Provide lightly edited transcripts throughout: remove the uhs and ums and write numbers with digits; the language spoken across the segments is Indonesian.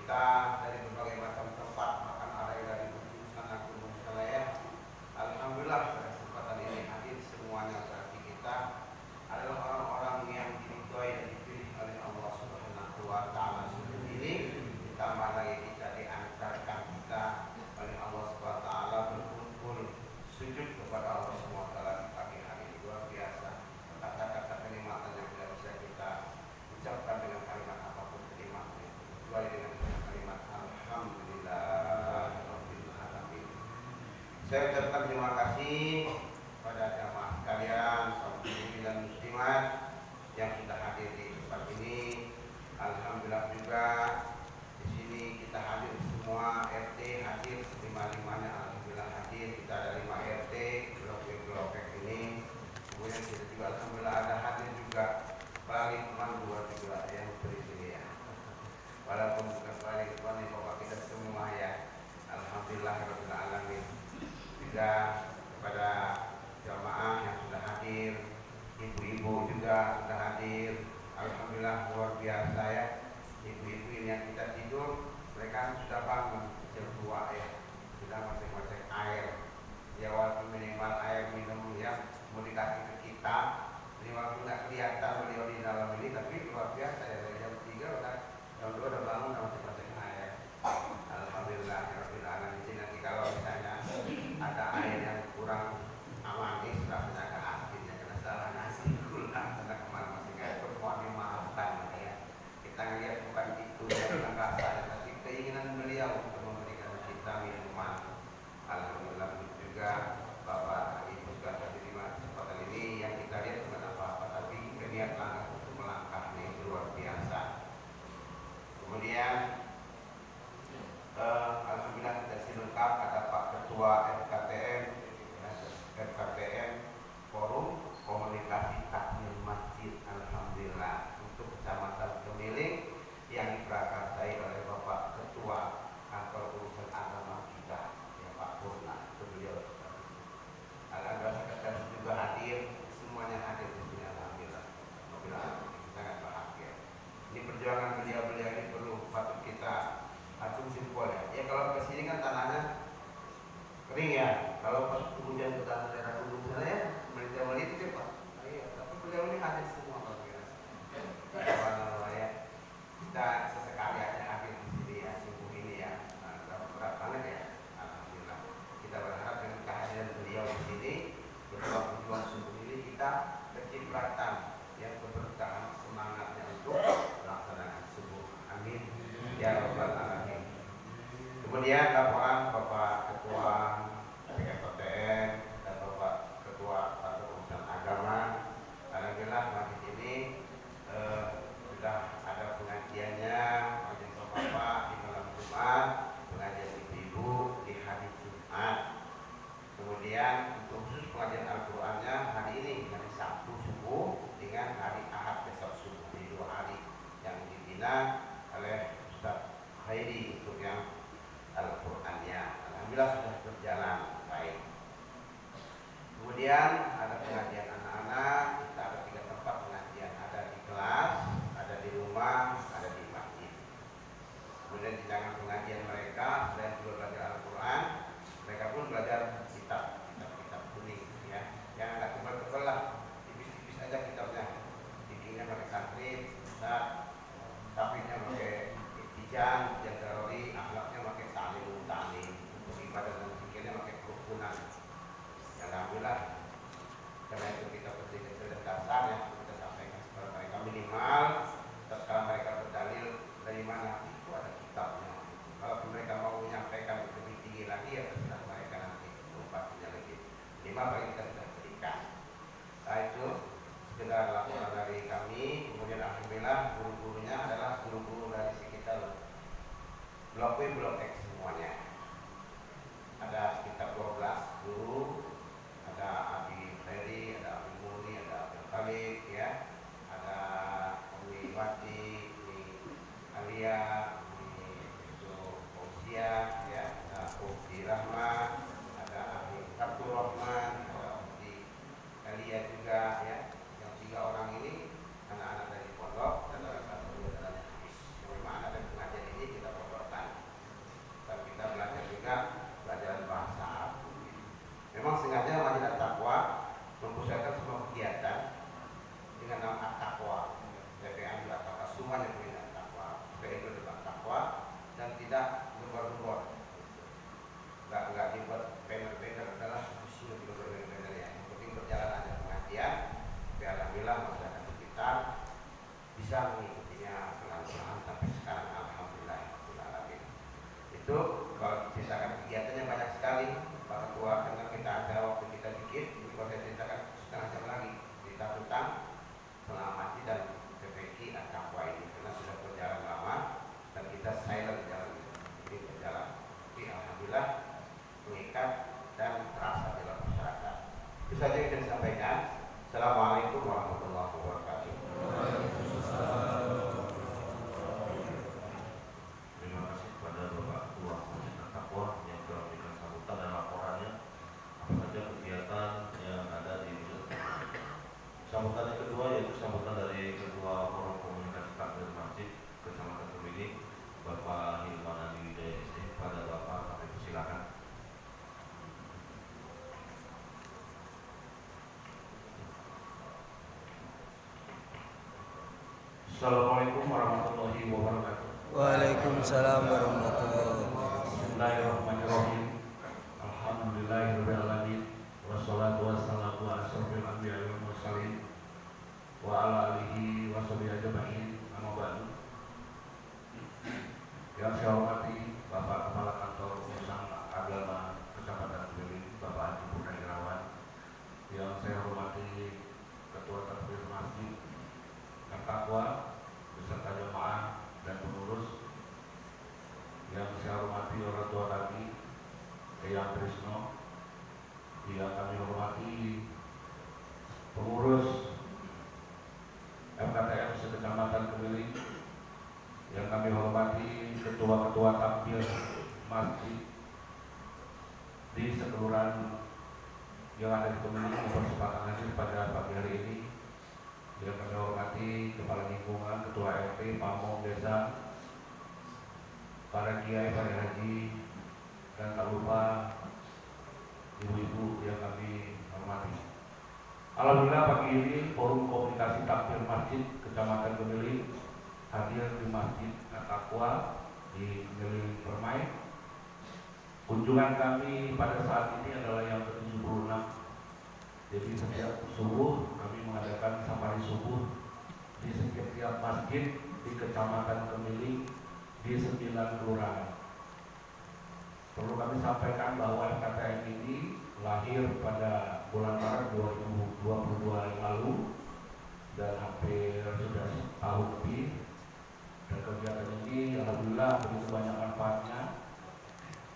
kita dari berbagai macam tempat, bahkan ada yang dari ujung sana ke ujung sana ya. Alhamdulillah pada kesempatan ini hadir semuanya berarti kita adalah orang-orang yang diridhoi dan dipilih oleh Allah Subhanahu wa taala sendiri. Ditambah lagi kita diantarkan kita oleh Allah Subhanahu wa taala berkumpul sujud kepada Allah Subhanahu wa taala di pagi hari ini. Luar biasa. Kata-kata kenikmatan yang tidak bisa kita ucapkan dengan kalimat apapun kenikmatan kecuali dengan kalimat alhamdulillahirabbil alamin. Saya ucapkan terima kasih pada jamaah sekalian, kaum muslimin dan muslimat yang sudah hadir di tempat ini. Alhamdulillah juga di sini kita hadir semua, RT hadir lima-limanya, alhamdulillah hadir. Kita ada 5 RT blok ini. Kemudian kita juga alhamdulillah ada hadir juga balik teman 2 juga yang di sini ya. Walaupun bukan balik teman bapak kita semua ya. Alhamdulillahirabbil alamin. Juga kepada jamaah yang sudah hadir, ibu-ibu juga sudah hadir. Alhamdulillah luar biasa ya. Ibu-ibu ini yang kita tidur, mereka sudah bangun jam 2 ya. Sudah masing-masing air. Ya walaupun minimal air minum ya mau dikasih ke kita. Ini walaupun nggak kelihatan beliau di dalam ini, tapi luar biasa ya, dari jam 3 udah jam 2 udah bangun sama masing-masing air. Alhamdulillah rabbil alamin. Nanti kalau misalnya ada air yang kurang manis, rasanya agak asin ya, karena salah nasi gula, karena kemarin masih nggak itu mohon dimaafkan ya. Kita ngelihat bukan itu yang rasa, tapi keinginan beliau untuk memberikan kita minuman. Alhamdulillah juga Bapak Ibu sudah hadir di kesempatan ini, yang kita lihat bukan apa-apa, tapi keniatan untuk melangkah ini luar biasa. Kemudian alhamdulillah kita lengkap, ada Pak Ketua FKTM Forum Komunikasi Takmir Masjid, alhamdulillah untuk Kecamatan Kemiling yang diprakarsai oleh Bapak Ketua Kantor Urusan Agama kita ya Pak Purna, beliau. Alhamdulillah sekretaris juga hadir, semuanya hadir di sini, alhamdulillah. Alhamdulillah sangat bahagia. Ini perjuangan beliau-beliau ini perlu patut kita acung jempol ya. Ya kalau ke sini kan tanahnya kering ya. Kalau pas hujan ke tanah daerah gunung sana ya, menit itu Pak. Iya, tapi beliau ini hadir semua Pak. Ya. Kita sesekali aja hadir di sini ya, subuh ini ya. Berat banget ya. Alhamdulillah. Kita berharap dengan kehadiran beliau di sini, berjuang subuh ini kita kecipratan yang keberkahan semangatnya untuk melaksanakan subuh. Amin. Ya Rabbal Alamin. Kemudian laporan Bapak Ketua PKPTN dan Bapak Ketua Kantor Urusan Agama. Alhamdulillah masjid ini sudah ada pengajiannya, pengajian Bapak di malam Jumat, pengajian ibu-ibu di hari Jumat. Kemudian untuk khusus pengajian Al-Qur'annya hari ini, hari Sabtu subuh dengan hari Ahad besok subuh, di 2 hari yang dibina oleh Ustaz Khairi untuk yang Al-Qur'annya. Alhamdulillah sudah berjalan baik. Kemudian ada pengajian anak-anak, kita ada 3 tempat pengajian, ada di kelas, ada di rumah, ada di masjid. Kemudian di tangan pengajian mereka, selain juga belajar Al-Quran, mereka pun belajar kitab kuning ya, yang agak tebal-tebal lah, tipis-tipis aja kitabnya, bikinnya pakai santrin, tapinnya pakai Tijan teori, akhlaknya pakai saling, untuk ibadah dan zikirnya pakai kerukunan. Alhamdulillah. Karena itu kita beri kecerdasan yang kita sampaikan kepada mereka minimal. Setelah mereka berdalil dari mana itu ada kitabnya. Kalau mereka mau menyampaikan lebih tinggi lagi ya terserah mereka nanti tempatnya lagi. 5 bagi kita sudah berikan. Nah itu sekedar laporan dari kami. Kemudian alhamdulillah guru-gurunya adalah guru-guru dari sekitar Blok W, Blok X semuanya. Ada sekitar 12 guru, ada Abi Ferry, ada Abi Muni, ada Abi Khalid ya, ada Umi Wati, Umi Alia, Umi Fausia ya, ada Umi Rahmat, ada Abi Abdul Rahman, ada Umi Alia juga ya. Yang 3 orang ini anak-anak dari pondok dan salah satu adalah memang ada pengajian ini kita bawa saja yang saya sampaikan. Assalamualaikum warahmatullahi wabarakatuh. Terima kasih kepada Bapak Ketua Masjid At-Taqwa yang telah memberikan sambutan dan laporannya apa saja kegiatan yang ada di sambutan yang kedua, yaitu sambutan dari Ketua Forum Komunikasi Takmir Masjid Kecamatan Kemiling, Bapak Hilman Adi Wijaya SE. Pada Bapak kami persilakan. Assalamualaikum warahmatullahi wabarakatuh. Waalaikumsalam warahmatullahi wabarakatuh. Bismillahirrahmanirrahim. Alhamdulillahirabbil alamin. Wassalatu wassalamu ala asyrofil anbiya'i wal mursalin wa ala alihi wa sahbihi ajma'in. Amma ba'du. Yang saya hormati Bapak Kepala Kantor Urusan Agama Kecamatan Kemiling, Bapak Haji Purnawirawan. Yang saya hormati Ketua Takmir Masjid At-Taqwa beserta jemaah dan pengurus. Yang saya hormati orang tua kami, Eyang Trisno. Yang kami hormati pengurus FKTM sekecamatan Kemiling. Yang kami hormati ketua-ketua takmir masjid di sekelurahan yang ada di Kemiling yang berkesempatan hadir pada pagi hari ini. Yang kami hormati Kepala Lingkungan, Ketua RT, Pamong Desa, para kiai, para haji, dan tak lupa ibu-ibu yang kami hormati. Alhamdulillah pagi ini Forum Komunikasi Takmir Masjid Kecamatan Kemiling hadir di Masjid At-Taqwa di Kemiling Permai. Kunjungan kami pada saat ini adalah yang ke-76. Jadi setiap subuh kami mengadakan safari subuh di setiap masjid di Kecamatan Kemiling di 9 kelurahan. Perlu kami sampaikan bahwa FKTM ini lahir pada bulan Maret 2022 yang lalu dan hampir sudah tahun lebih. Dan kegiatan ini alhamdulillah begitu banyak manfaatnya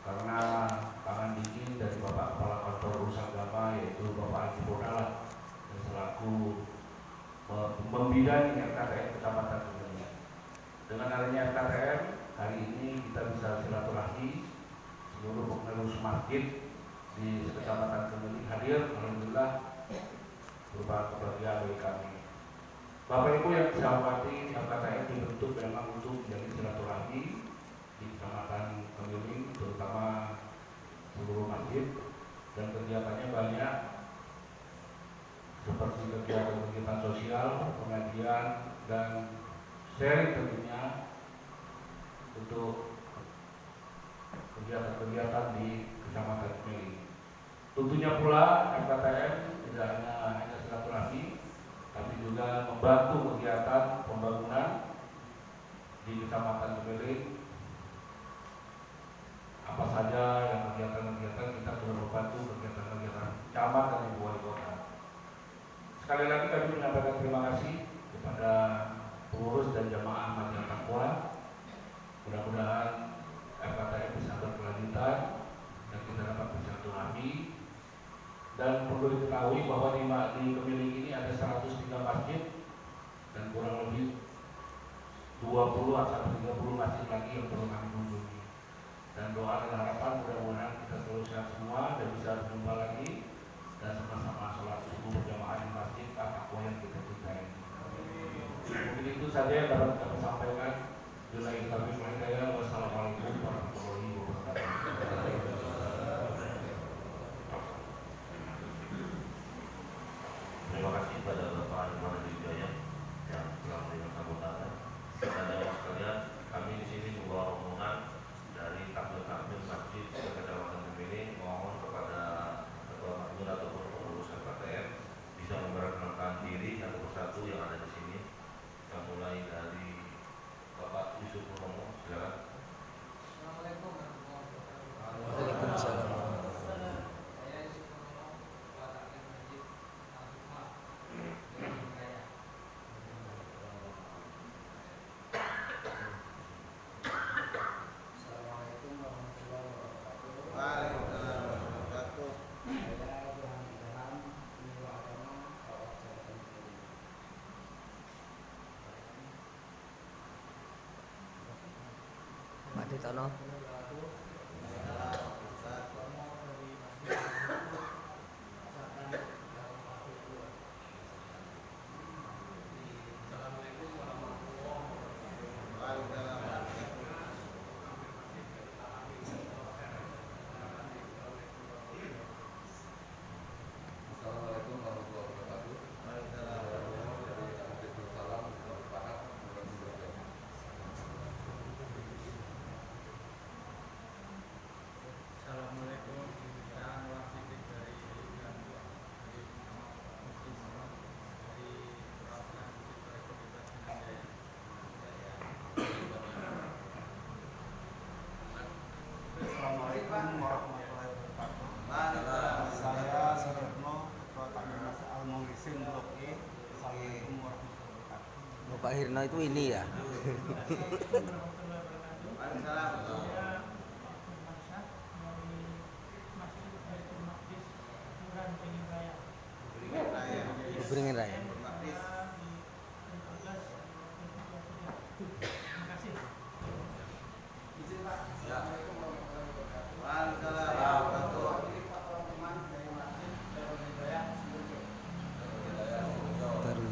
karena tangan dingin dari Bapak Kepala Kantor Urusan Agama, yaitu Bapak Haji Purnawirawan, yang selaku membidani FKTM Kecamatan Kemiling. Dengan adanya FKTM, hari ini kita bisa silaturahmi seluruh pengurus masjid di Kecamatan Kemiling hadir, alhamdulillah berupa kebahagiaan bagi kami. Bapak Ibu yang saya hormati, FKTM dibentuk memang untuk menjadi silaturahmi di Kecamatan Kemiling, terutama seluruh masjid, dan kegiatannya banyak seperti kegiatan sosial, pengajian, dan sharing tentunya untuk kegiatan-kegiatan di Kecamatan Kemiling. Tentunya pula FKTM tidak hanya silaturahmi, tapi juga membantu kegiatan pembangunan di Kecamatan Kemiling. Apa saja yang kegiatan-kegiatan kita sudah membantu kegiatan-kegiatan camat dan ibu wali kota. Sekali lagi kami menyampaikan terima kasih kepada pengurus dan jamaah Masjid At-Taqwa. Mudah-mudahan FKTM bisa berkelanjutan dan kita dapat bersilaturahmi. Dan perlu diketahui bahwa di Kemiling ini ada 103 masjid dan kurang lebih 20 atau 30 masjid lagi yang perlu kami kunjungi. Dan doa dan harapan mudah-mudahan kita selalu sehat semua dan bisa berjumpa lagi dan sama-sama sholat subuh berjamaah di Masjid At-Taqwa yang kita cintai. Mungkin itu saja yang dapat kami sampaikan. Wassalamualaikum warahmatullahi wabarakatuh. Terima kasih pada Bapak Hilman Adi Wijaya yang telah memberikan sambutannya. Dan jamaah sekalian, kami di sini membawa rombongan dari takmir masjid Kecamatan Kemiling. Mohon kepada ketua takmir ataupun pengurus FKTM bisa memperkenalkan diri satu persatu yang ada di sini. Kita mulai dari Ditono. Assalamualaikum warahmatullahi wabarakatuh. Waalaikumsalam warahmatullahi wabarakatuh. Assalamualaikum dan wafidik dari Assalamualaikum warahmatullahi wabarakatuh. Saya Suryatno, Ketua Takmir Masjid Al-Muhlisin Blok E. Assalamualaikum warahmatullahi wabarakatuh. Bapak Hirno itu ini ya. Beringin Raya. Baru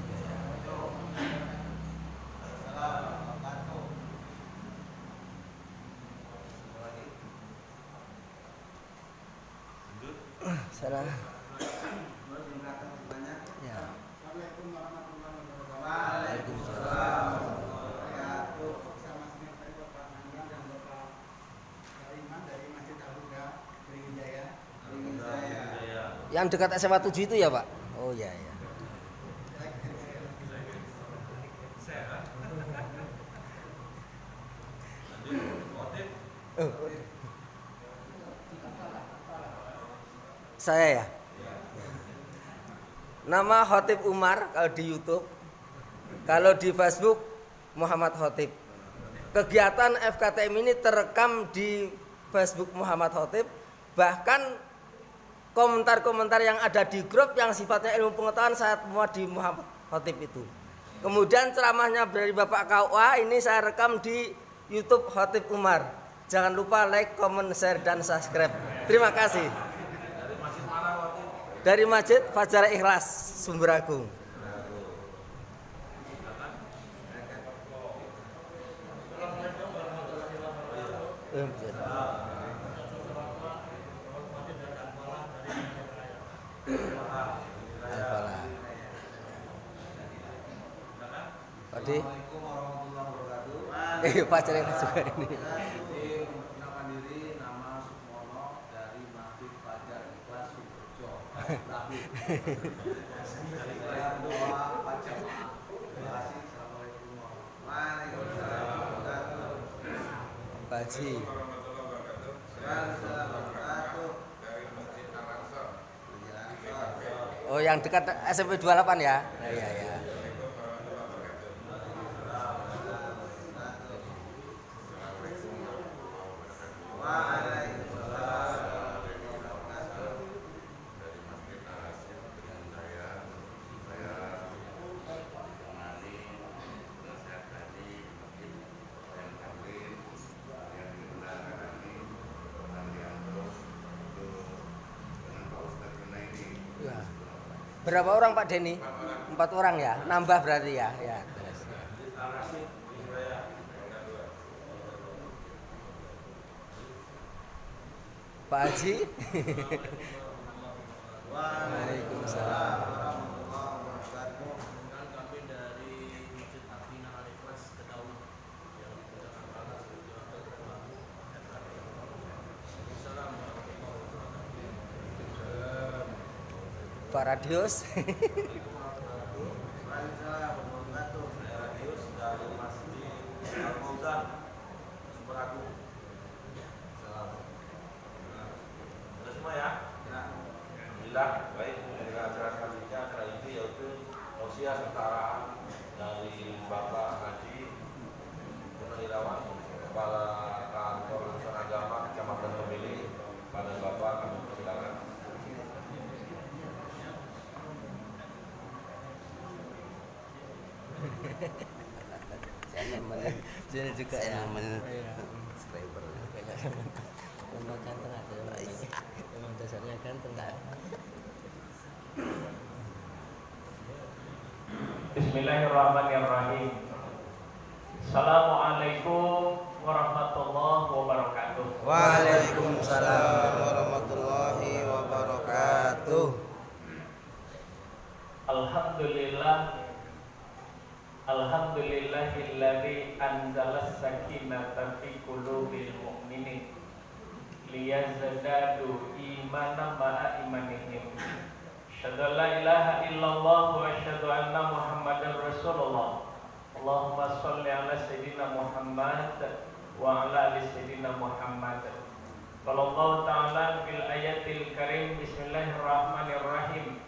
Salah. Ya. Assalamualaikum warahmatullahi wabarakatuh. Waalaikumsalam. Saya Mas Mirta Bapak Nandang dan Bapak Kariman dari Masjid Al-Huda Sriwijaya. Yang dekat SMA 7 itu ya, Pak? Oh iya ya. Oh. Saya ya. Nama Khotib Umar kalau di YouTube. Kalau di Facebook Muhammad Khotib. Kegiatan FKTM ini terekam di Facebook Muhammad Khotib. Bahkan komentar-komentar yang ada di grup yang sifatnya ilmu pengetahuan saat muat di Muhammad Khotib itu. Kemudian ceramahnya dari Bapak KUA ini saya rekam di YouTube Khotib Umar. Jangan lupa like, comment, share, dan subscribe. Terima kasih. Dari Masjid Fajar Ikhlas, Sumber Agung. Padi. Assalamualaikum warahmatullahi wabarakatuh. Fajar Ikhlas juga ini. Nama diri nama Sukmono dari Masjid Fajar Ikhlas Sukoharjo. Saya doa baca. Terima kasih. Assalamualaikum warahmatullahi wabarakatuh. Pak Haji. Oh, yang dekat SMP 28 ya? Nah, iya ya. Ya. Berapa orang Pak Denny? 4 orang ya? Nambah berarti ya? Ya, terus. Pak Haji. Waalaikumsalam. kami dari Masjid Athina Al-Ikhlas Kedaung yang Jakarta. Pak Radius. Radius dari Masjid Al-Fauzan Sumber Agung. Sudah semua ya? Alhamdulillah, baik. Dengan acara selanjutnya, acara ini yaitu tausiah setara dari Bapak Haji Purnawirawan, Kepala Kantor Urusan Agama Kecamatan Pemilih. Pada Bapak kami persilakan. Saya juga ya. subscriber. Memang ganteng aja. Memang dasarnya ganteng kan. Bismillahirrahmanirrahim. Assalamualaikum warahmatullahi wabarakatuh. Waalaikumsalam warahmatullahi wabarakatuh. Alhamdulillahilladzi anzalas sakinata fi qulubil mu'minin liyazdadu imanan ma'a imanihim. Asyhadu an la ilaha illallah wa asyhadu anna Muhammadar Rasulullah. Allahumma sholli ala sayyidina Muhammad wa ala ali sayyidina Muhammad. Qala Allah ta'ala fil ayatil karim, bismillahirrahmanirrahim.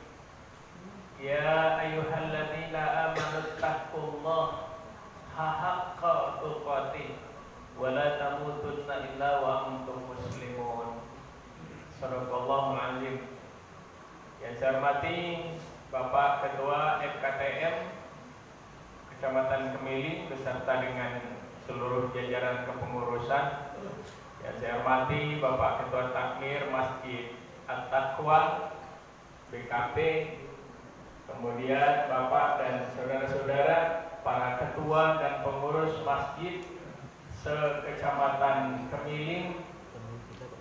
Ya ayyuhalladzina amanu taqullaha haqqa tuqatih wa la tamutunna illa wa antum muslimun. Shadaqallahul azim. Yang saya hormati Bapak Ketua FKTM Kecamatan Kemiling beserta dengan seluruh jajaran kepengurusan. Yang saya hormati Bapak Ketua Takmir Masjid At-Taqwa BKP, kemudian Bapak dan saudara-saudara para ketua dan pengurus masjid se-Kecamatan Kemiling.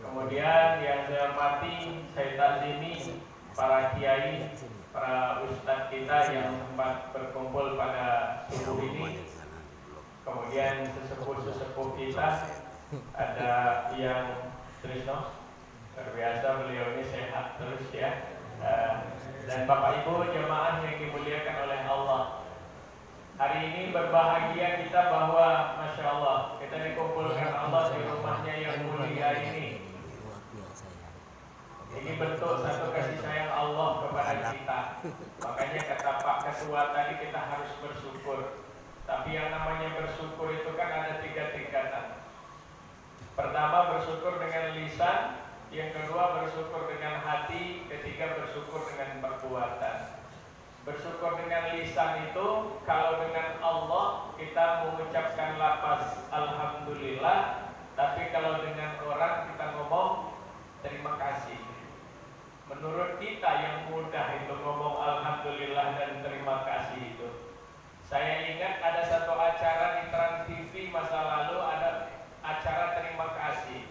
Kemudian yang saya hormati, saya takzimi para kiai, para ustadz kita yang sempat berkumpul pada subuh ini. Kemudian sesepuh-sesepuh kita, ada yang Trisno, luar biasa beliau ini sehat terus ya. Dan Bapak Ibu jemaah yang dimuliakan oleh Allah, hari ini berbahagia kita bahwa Masya Allah kita dikumpulkan Allah di rumahnya yang mulia ini. Ini bentuk satu kasih sayang Allah kepada kita. Makanya kata Pak Ketua tadi kita harus bersyukur. Tapi yang namanya bersyukur itu kan ada 3 tingkatan. Pertama bersyukur dengan lisan, yang kedua bersyukur dengan hati, ketiga bersyukur dengan perbuatan. Bersyukur dengan lisan itu kalau dengan Allah kita mengucapkan lafaz alhamdulillah, tapi kalau dengan orang kita ngomong terima kasih. Menurut kita yang mudah itu ngomong alhamdulillah dan terima kasih itu. Saya ingat ada satu acara di Trans TV masa lalu, ada acara terima kasih.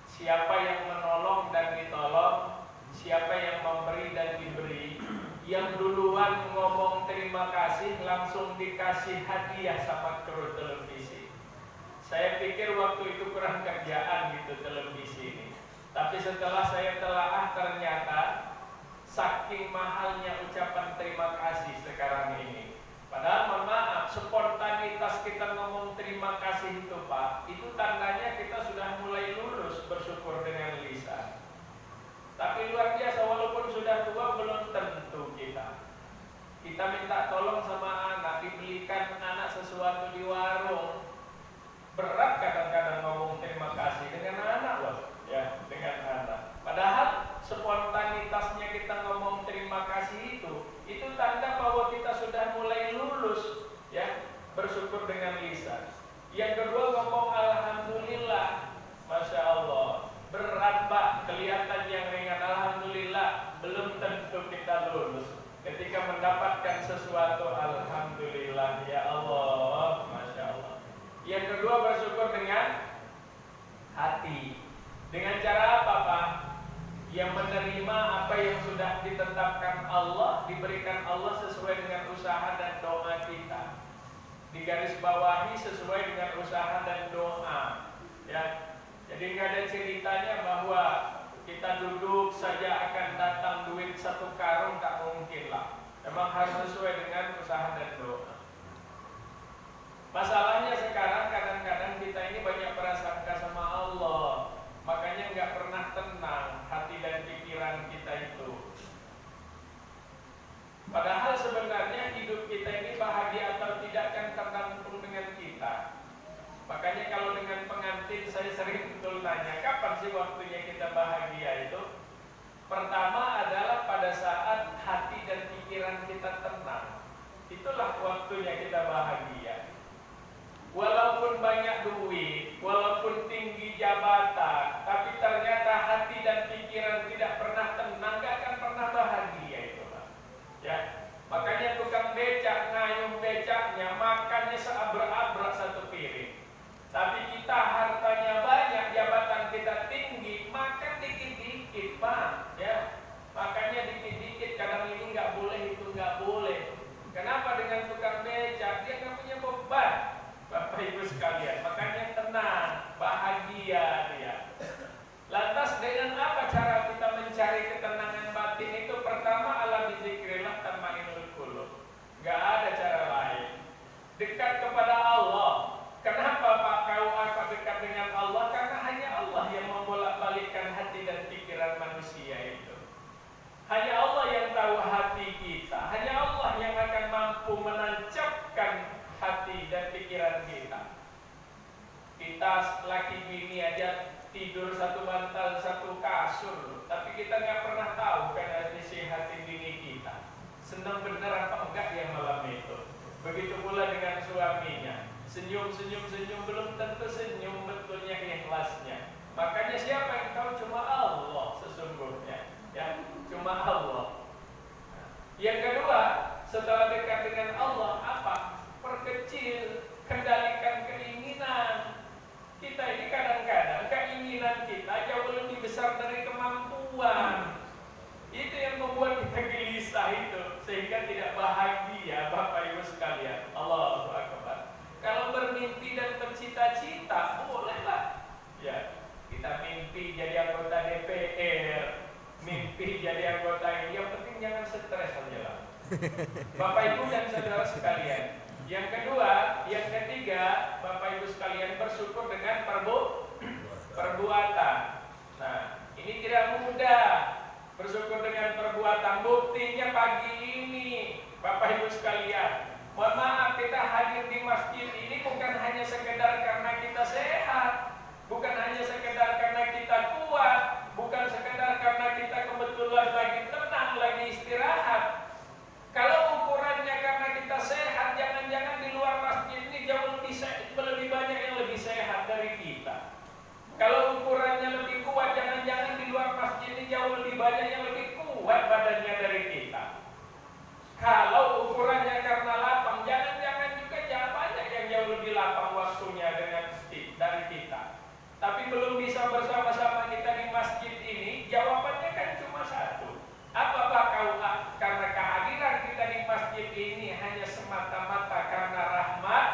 Siapa yang menolong dan ditolong, siapa yang memberi dan diberi, yang duluan ngomong terima kasih langsung dikasih hadiah sama kru televisi. Saya pikir waktu itu kurang kerjaan gitu televisi ini. Tapi setelah saya telaah ternyata saking mahalnya ucapan terima kasih sekarang ini. Padahal mohon maaf, spontanitas kita ngomong terima kasih itu Pak, itu tandanya kita sudah mulai lulus bersyukur dengan lisan. Tapi luar biasa, walaupun sudah tua belum tentu kita. Kita minta tolong sama anak, dibelikan anak sesuatu di warung. Berat kadang-kadang ngomong terima kasih dengan anak loh. Ya, dengan anak. Padahal spontanitasnya kita ngomong terima kasih itu tanda bahwa kita sudah mulai lulus ya, bersyukur dengan lisan. Yang kedua ngomong alhamdulillah. Masya Allah, berat Pak, kelihatan yang ringan. Alhamdulillah, belum tentu kita lulus. Ketika mendapatkan sesuatu, alhamdulillah ya Allah, Masya Allah. Yang kedua bersyukur dengan hati. Dengan cara apa Pak? Yang menerima apa yang sudah ditetapkan Allah, diberikan Allah sesuai dengan usaha dan doa kita. Digarisbawahi sesuai dengan usaha dan doa. Ya, jadi nggak ada ceritanya bahwa kita duduk saja akan datang duit 1 karung, tak mungkin lah. Memang harus sesuai dengan usaha dan doa. Masalahnya sekarang kadang-kadang kita ini banyak prasangka sama Allah. Makanya nggak pernah tenang hati dan pikiran kita itu. Padahal sebenarnya hidup kita ini bahagia atau tidak kan tergantung dengan kita. Makanya kalau dengan pengantin saya sering betul tanya, kapan sih waktunya kita bahagia itu? Pertama adalah pada saat hati dan pikiran kita tenang. Itulah waktunya kita bahagia. Walaupun banyak duit, walaupun kita laki bini aja tidur satu bantal satu kasur, tapi kita nggak pernah tahu kan nasihatin bini kita senang benar apa enggak yang malam itu. Begitu pula dengan suaminya, senyum belum tentu senyum betulnya ikhlasnya. Makanya siapa yang tahu? Cuma Allah sesungguhnya, ya, cuma Allah. Yang kedua, setelah dekat dengan Allah, apa? Perkecil, kendalikan keinginan. Kita ini kadang-kadang keinginan kita jauh lebih besar dari kemampuan. Itu yang membuat kita gelisah itu, sehingga tidak bahagia, Bapak Ibu sekalian. Allahu Akbar. Kalau bermimpi dan bercita-cita, bolehlah. Ya, kita mimpi jadi anggota DPR, mimpi jadi anggota ini. Yang penting jangan stres saja lah. Bapak Ibu dan saudara sekalian. Yang kedua, yang ketiga, Bapak Ibu sekalian, bersyukur dengan perbuatan. Nah, ini tidak mudah. Bersyukur dengan perbuatan. Buktinya pagi ini, Bapak Ibu sekalian, mohon maaf, kita hadir di masjid ini bukan hanya sekedar karena kita sehat, bukan hanya sekedar karena kita kuat, bukan sekedar karena kita kebetulan lagi tenang, lagi istirahat. Kalau ukurannya karena kita sehat, jangan-jangan di luar masjid ini jauh lebih banyak yang lebih sehat dari kita. Kalau ukurannya lebih kuat, jangan-jangan di luar masjid ini jauh lebih banyak yang lebih kuat badannya dari kita. Kalau ukurannya karena lapang, jangan-jangan juga banyak yang jauh lebih lapang waktunya dari kita. Tapi belum bisa bersama-sama kita di masjid ini, jawabannya kan cuma satu. Apakah karena kehadiran kita di masjid ini hanya semata-mata karena rahmat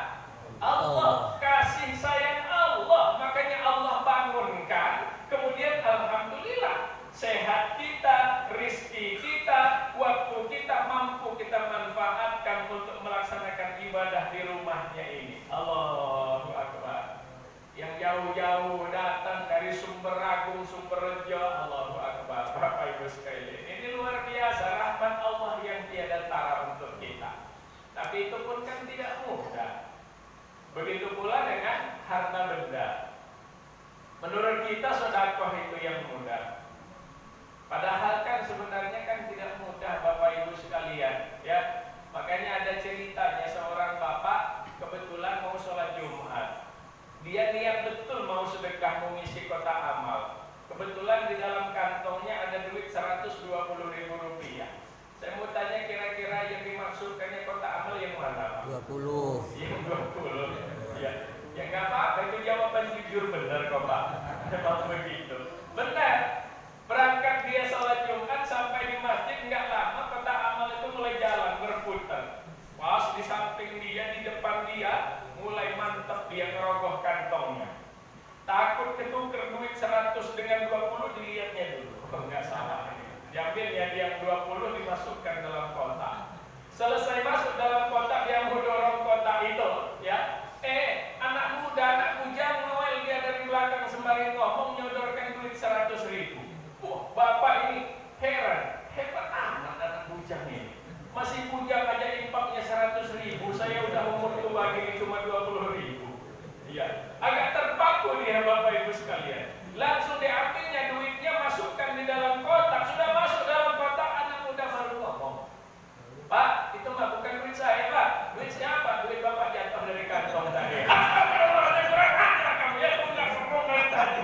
Allah, kasih sayang Allah, makanya Allah bangunkan, kemudian alhamdulillah sehat kita, rizki kita, waktu kita mampu kita manfaatkan untuk melaksanakan ibadah di rumahnya ini. Allahu Akbar. Yang jauh-jauh datang dari Sumber Agung, Sumberjo, Allahu Akbar. Bapak Ibu sekalian, ini luar biasa rahmat Allah yang tiada tara untuk kita. Tapi itu pun kan tidak mudah. Begitu pula dengan harta benda. Menurut kita sedekah itu yang mudah. Padahal kan sebenarnya kan tidak mudah, Bapak Ibu sekalian, ya. Makanya ada ceritanya seorang bapak kebetulan mau sholat Jumat. Dia niat betul mau sedekah mengisi kotak amal. Kebetulan di dalam kantongnya ada duit 120.000 rupiah. Saya mau tanya kira-kira yang dimaksudkannya kotak amal yang mana? 20. Yang 20. Ya, ya nggak apa-apa, itu jawaban jujur benar kok Pak. Memang begitu. Benar. Berangkat dia sholat Jumat sampai di masjid nggak lama kotak amal itu mulai jalan berputar. Pas di samping dia, di depan dia, mulai mantap dia ngerogoh kantongnya. Takut ketuker duit 100 dengan 20, dilihatnya dulu. Oh, nggak salah ini. Diambilnya yang 20 dimasukkan dalam kotak. Selesai masuk dalam kotak, dia mau dorong kotak itu, ya. Anak muda, anak bujang Noel, dia dari belakang sembari ngomong nyodorkan duit 100.000. Wah, bapak ini heran, hebat amat anak bujang ini. Masih bujang aja impaknya 100.000, saya udah umur tua gini cuma 20.000. Iya, agak terpaku dia Bapak Ibu sekalian. Langsung diambilnya duitnya, masukkan di dalam kotak. Sudah masuk dalam kotak, anak muda baru ngomong, Pak, itu mah bukan duit saya Pak. Duit siapa? Duit Bapak jatuh dari kantong tadi. Kamu ya punya sombongan tadi.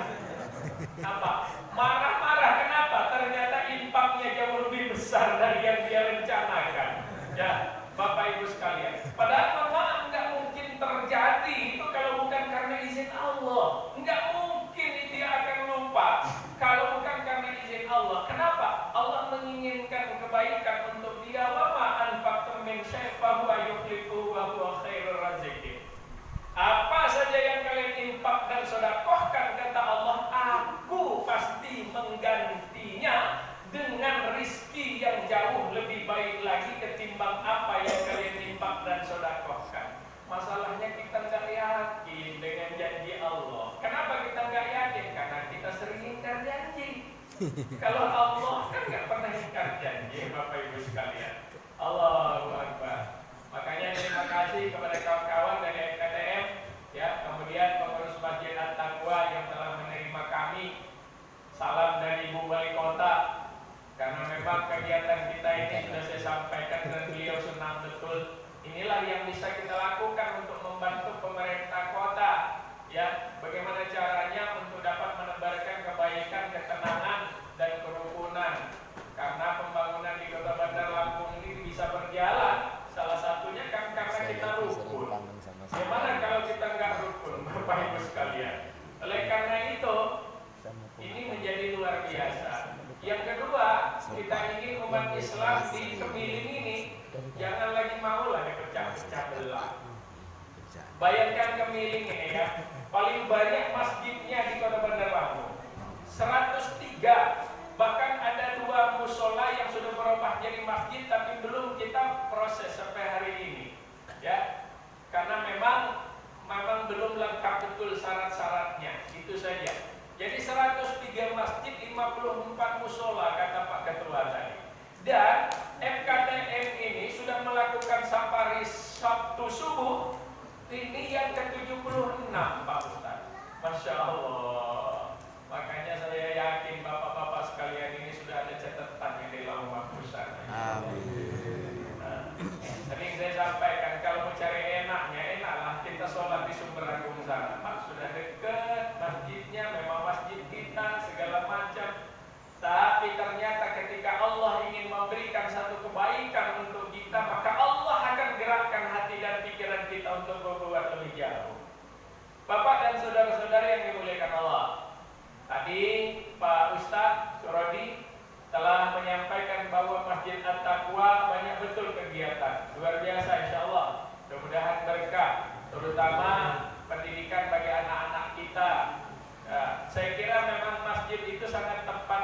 Apa? Marah-marah kenapa? Ternyata impaknya jauh lebih besar dari yang dia rencanakan. Ya, Bapak Ibu sekalian. Padahal memang nggak mungkin terjadi itu kalau bukan karena izin Allah. Nggak mungkin dia akan lupa kalau bukan karena izin Allah. Kenapa? Allah menginginkan kebaikan untuk dia. Wa ma anfaqtum min syai'in fa huwa yukhlifuhu wa huwa khairur raziqin. Apa saja yang kalian infak dan sedekahkan, kata Allah, aku pasti menggantinya dengan rizki yang jauh lebih baik lagi ketimbang apa yang kalian infak dan sedekahkan. Masalahnya kita nggak yakin dengan janji Allah. Kenapa kita nggak yakin? Karena kita sering ingkar janji. Kalau Allah kan nggak pernah ingkar janji, Bapak Ibu sekalian. Allahu Akbar. Makanya terima kasih kepada kawan-kawan dari FKTM, ya, kemudian pengurus masjid Inilah yang bisa kita lakukan untuk membantu pemerintah kota, ya. Bagaimana caranya untuk dapat menebarkan kebaikan, ketenangan, dan kerukunan. Karena pembangunan di Kota Bandar Lampung ini bisa berjalan, salah satunya kan karena kita rukun. Gimana kalau kita nggak rukun, Bapak Ibu sekalian? Oleh karena itu, ini menjadi luar biasa. Yang kedua, kita ingin umat Islam di Kemiling ini jangan lagi mau lah dipecah-pecah belah. Bayangkan Kemiling ini ya, paling banyak masjidnya di Kota Bandar Lampung 103, bahkan ada 2 musola yang sudah berubah jadi masjid tapi belum kita proses sampai hari ini, ya, karena memang belum lengkap betul syarat-syaratnya, itu saja. Jadi 103 masjid, 54 musola kata Pak Ketua tadi. Dan FKTM ini sudah melakukan safari Sabtu subuh. Ini yang ke-76 Pak Ustaz. Masya Allah. Makanya saya yakin bapak-bapak sekalian ini sudah ada catatannya di lauh mahfuz. Amin. Sering saya sampaikan kalau mau cari enaknya, enaklah kita sholat di Sumber Agung sana. Pak, sudah dekat masjidnya, memang masjid kita segala macam. Tapi ternyata ketika Allah ingin memberikan satu kebaikan untuk kita, maka Allah akan gerakkan hati dan pikiran kita untuk berbuat lebih jauh. Bapak dan saudara-saudara yang dimuliakan Allah, tadi Pak Ustadz Surodi telah menyampaikan bahwa Masjid At-Taqwa banyak betul kegiatan. Luar biasa insya Allah. Mudah-mudahan berkah, terutama pendidikan bagi anak-anak kita. Saya kira memang masjid itu sangat tepat.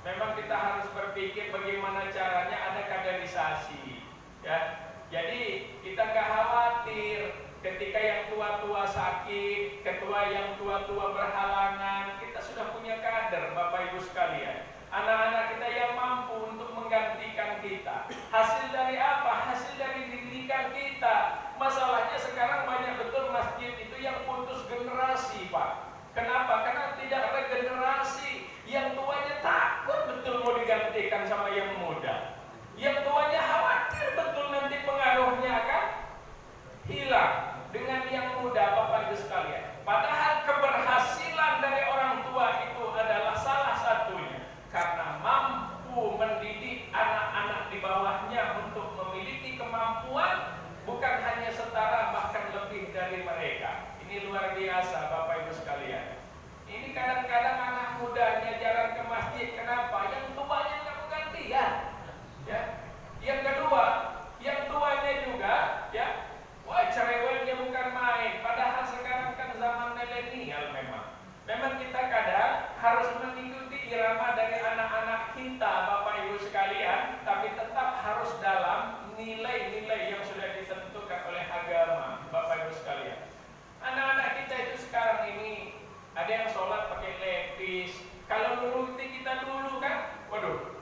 Memang kita harus berpikir bagaimana caranya ada kaderisasi, ya. Jadi kita nggak khawatir ketika yang tua-tua sakit, ketua yang tua-tua berhalangan, kita sudah punya kader, Bapak Ibu sekalian. Anak-anak kita yang mampu untuk menggantikan kita. Hasil dari apa? Hasil dari didikan kita. Masalahnya sekarang banyak betul masjid itu yang putus generasi, Pak. Kenapa? Karena tidak regenerasi. Yang tuanya takut betul mau digantikan sama yang muda. Yang tuanya khawatir betul nanti pengaruhnya akan hilang dengan yang muda, Bapak Ibu sekalian. Padahal keberhasilan dari orang tua itu adalah salah satunya karena mampu mendidik anak-anak di bawahnya untuk memiliki kemampuan bukan hanya setara, bahkan lebih dari mereka. Ini luar biasa, Bapak Ibu sekalian. Ini kadang-kadang anak mudanya jarang ke masjid. Kenapa? Yang tuanya nggak mau gantian. Ya. Yang kedua, yang tuanya juga, ya, wah cerewetnya bukan main. Padahal sekarang kan zaman milenial memang. Memang kita kadang harus mengikuti irama dari anak-anak kita, Bapak Ibu sekalian, tapi tetap harus dalam nilai-nilai yang sudah ditentukan oleh agama, Bapak Ibu sekalian. Anak-anak kita itu sekarang ini ada yang sholat pakai lepis. Kalau nuruti kita dulu kan, waduh,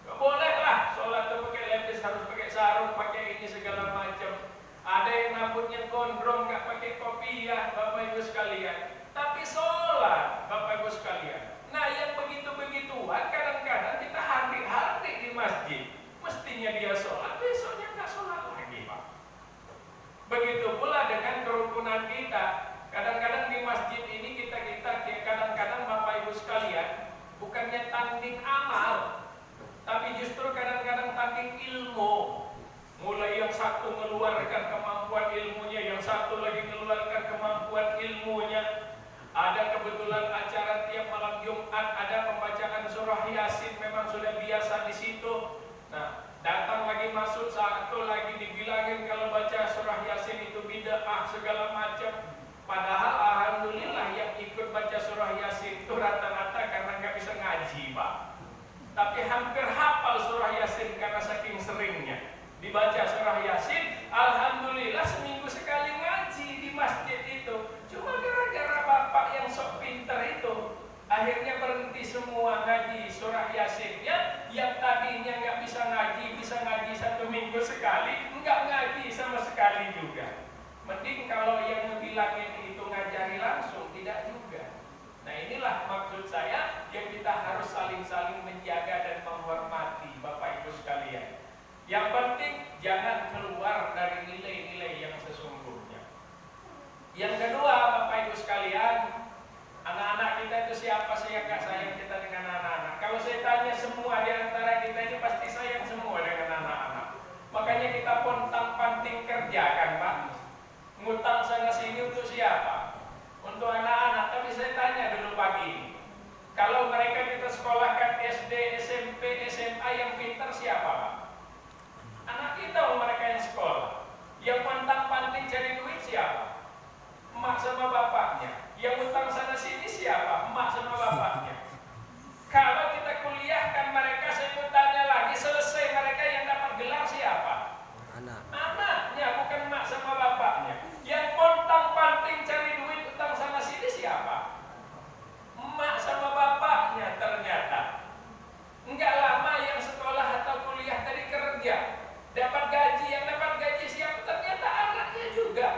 gak boleh lah sholat tuh pakai lepis, harus pakai sarung, pakai ini segala macam. Ada yang rambutnya gondrong, gak pakai kopiah, Bapak Ibu sekalian. Tapi sholat, Bapak Ibu sekalian. Nah yang begitu-begituan kadang-kadang kita hari-hari di masjid. Mestinya dia sholat, besoknya gak sholat lagi, Pak. Begitu pula dengan kerukunan kita. Kadang-kadang di masjid ini kita kadang-kadang Bapak Ibu sekalian bukannya tanding amal, tapi justru kadang-kadang tanding ilmu. Mulai yang satu mengeluarkan kemampuan ilmunya, yang satu lagi mengeluarkan kemampuan ilmunya. Ada kebetulan acara tiap malam Jumat ada pembacaan surah Yasin, memang sudah biasa di situ. Nah, datang lagi masuk satu lagi dibilangin kalau baca surah Yasin itu bid'ah segala macam. Padahal alhamdulillah yang ikut baca surah Yasin itu rata-rata karena nggak bisa ngaji, Pak. Tapi hampir hafal surah Yasin karena saking seringnya dibaca surah Yasin. Alhamdulillah seminggu sekali ngaji di masjid itu. Cuma gara-gara bapak yang sok pinter itu akhirnya berhenti semua ngaji surah Yasinnya. Yang tadinya nggak bisa ngaji 1 minggu sekali, nggak ngaji sama sekali juga. Mending kalau yang ngebilangin itu ngajari langsung, tidak juga. Nah inilah maksud saya yang kita harus saling-saling menjaga dan menghormati, Bapak Ibu sekalian. Yang penting jangan keluar dari nilai-nilai yang sesungguhnya. Yang kedua, Bapak Ibu sekalian, anak-anak kita itu siapa sih yang gak sayang kita dengan anak-anak? Kalau saya tanya, semua di antara kita ini pasti sayang semua dengan anak-anak. Makanya kita pontang-panting kerja kan Pak, ngutang sana sini untuk siapa? Untuk anak-anak. Tapi saya tanya dulu pagi ini, kalau mereka kita sekolahkan SD, SMP, SMA yang pintar siapa Pak? Anak kita, mereka yang sekolah. Yang pontang-panting cari duit siapa? Emak sama bapaknya. Yang utang sana sini siapa? Emak sama bapaknya. Kalau kita kuliahkan mereka, saya mau tanya lagi, selesai mereka yang dapat gelar siapa? Anaknya, bukan emak sama bapaknya. Yang pontang-panting cari duit utang sana sini siapa? Emak sama bapaknya ternyata. Enggak lama yang sekolah atau kuliah tadi kerja, dapat gaji, yang dapat gaji siapa? Ternyata anaknya juga.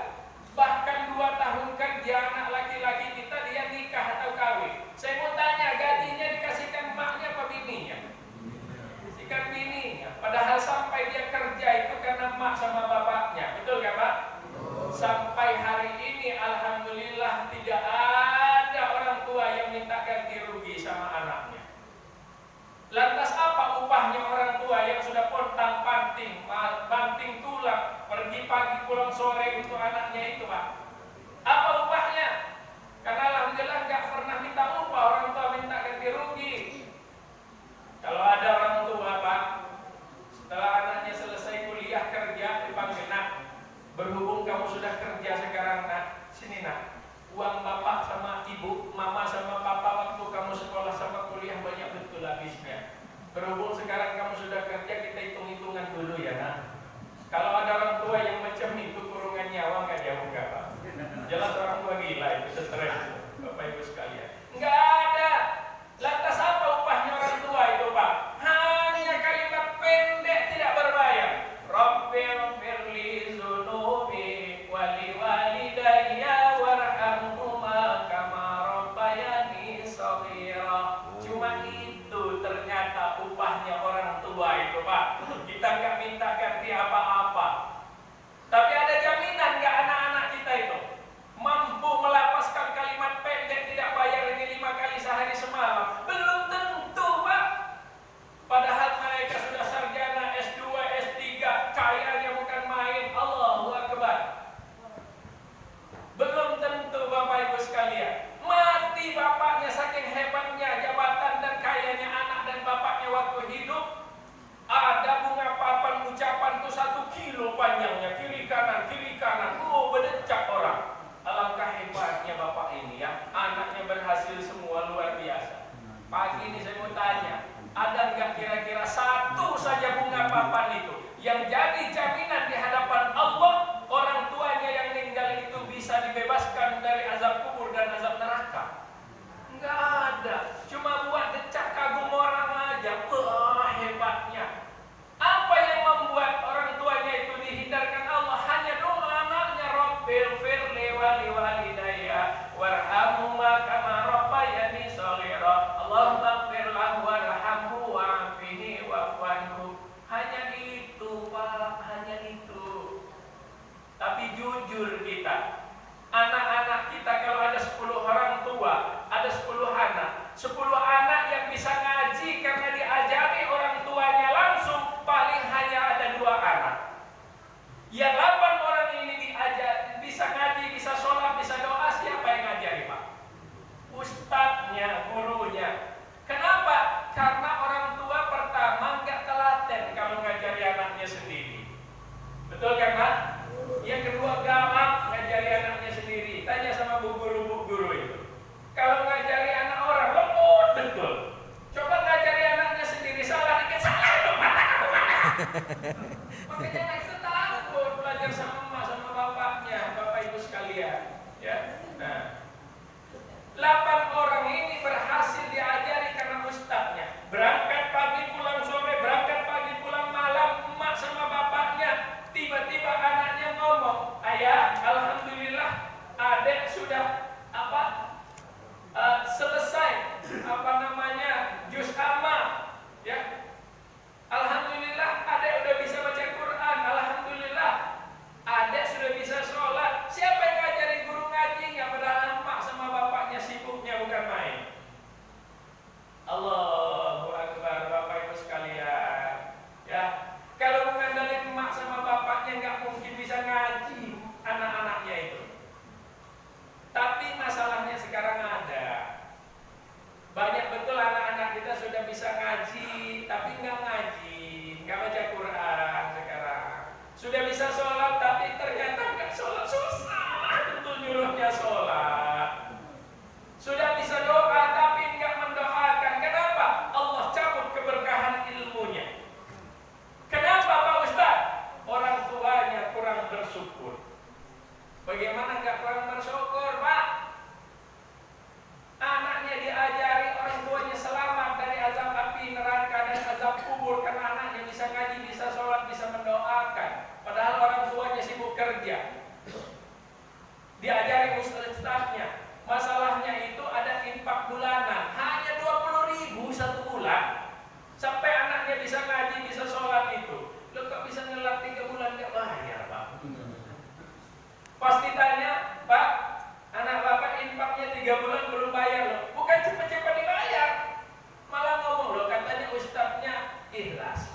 Bahkan 2 tahun kerja anak laki-laki kita dia nikah atau kawin. Saya mau tanya, gajinya dikasihkan emaknya apa bininya? Dikasihkan bininya. Padahal sampai dia kerja itu karena emak sama bapaknya. Betul kan Pak? Sampai hari ini alhamdulillah tidak ada orang tua yang minta ganti rugi sama anaknya. Lantas apa upahnya orang tua yang sudah pontang-panting, banting tulang, pergi pagi pulang sore untuk anaknya itu Pak? Apa upahnya? Karena alhamdulillah nggak pernah minta upah, orang tua minta ganti rugi. Kalau ada orang tua Pak, setelah anaknya selesai kuliah kerja dipanggil, nak, berhubung kamu sudah kerja sekarang nak, sini nak, uang bapak sama ibu, mama sama papa waktu kamu sekolah sama kuliah banyak betul habisnya. Berhubung sekarang kamu sudah kerja, kita hitung-hitungan dulu ya nak. Kalau ada orang tua yang macam itu, kurungan nyawa nggak jauh nggak Pak? Jelas orang tua gila itu, stres Bapak Ibu sekalian. Nggak ada. Lantas apa upahnya orang tua itu Pak? Hanya kalimat pendek tidak berbayar. Rabbil firli zunubi wali walidayya warhamhuma kama rabbayani shaghira. Cuma itu ternyata upahnya orang tua itu Pak. Kita nggak minta ganti apa-apa. Tapi ada jaminan nggak anak-anak kita itu mampu melapaskan kalimat pendek tidak bayar ini 5 kali sehari semalam? Belum tentu Pak. Padahal mereka sudah sarjana S2, S3, kayanya bukan main. Allahu Akbar. Belum tentu Bapak Ibu sekalian. Mati bapaknya saking hebatnya jabatan dan kayanya anak dan bapaknya waktu hidup. Ada bunga papan ucapan itu 1 kilo panjangnya, kiri kanan, oh berdecak orang. Alangkah hebatnya bapak ini ya, anaknya berhasil semua, luar biasa. Pagi ini saya mau tanya, ada nggak kira-kira 1 saja bunga papan itu yang jadi jaminan di hadapan Allah orang tuanya yang meninggal itu bisa dibebaskan dari azab kubur dan azab neraka? Nggak ada, cuma buat decak kagum orang aja. Wah hebatnya. Apa yang membuat orang tuanya itu dihindarkan Allah? Hanya doa anaknya, Rabbil firli wali walidayya warhamhuma kama rabbayani shaghira. Allahumma ighfir lahu warhamhu wa'afihi wa'fu anhu. Hanya itu Pak, hanya itu. Tapi jujur kita, anak-anak kita kalau ada 10 orang tua, ada 10 anak, 10 anak yang bisa ngaji karena diajari orang tuanya langsung, paling hanya ada 2 anak. Yang 8 orang ini diajar, bisa ngaji, bisa sholat, bisa doa, siapa yang ngajari Pak? Ustadznya, gurunya. Kenapa? Karena orang tua pertama nggak telaten kalau ngajari anaknya sendiri. Betul kan Pak? Yang kedua galak ngajari anaknya sendiri. Tanya sama bu guru itu. Kalau ngajari anak orang lembut betul. Coba ngajari anaknya sendiri, salah dikit salah itu mata kamu mana? Makanya anak itu takut belajar sama emak sama bapaknya, Bapak Ibu sekalian. Ya. Nah, 8 orang ini berhasil diajari karena ustadznya. Berangkat pagi pulang sore, berangkat pagi pulang malam, emak sama bapaknya. Tiba-tiba anaknya ngomong, ayah, alhamdulillah, adek sudah selesai juz amma, ya. Alhamdulillah, adek udah bisa baca Quran.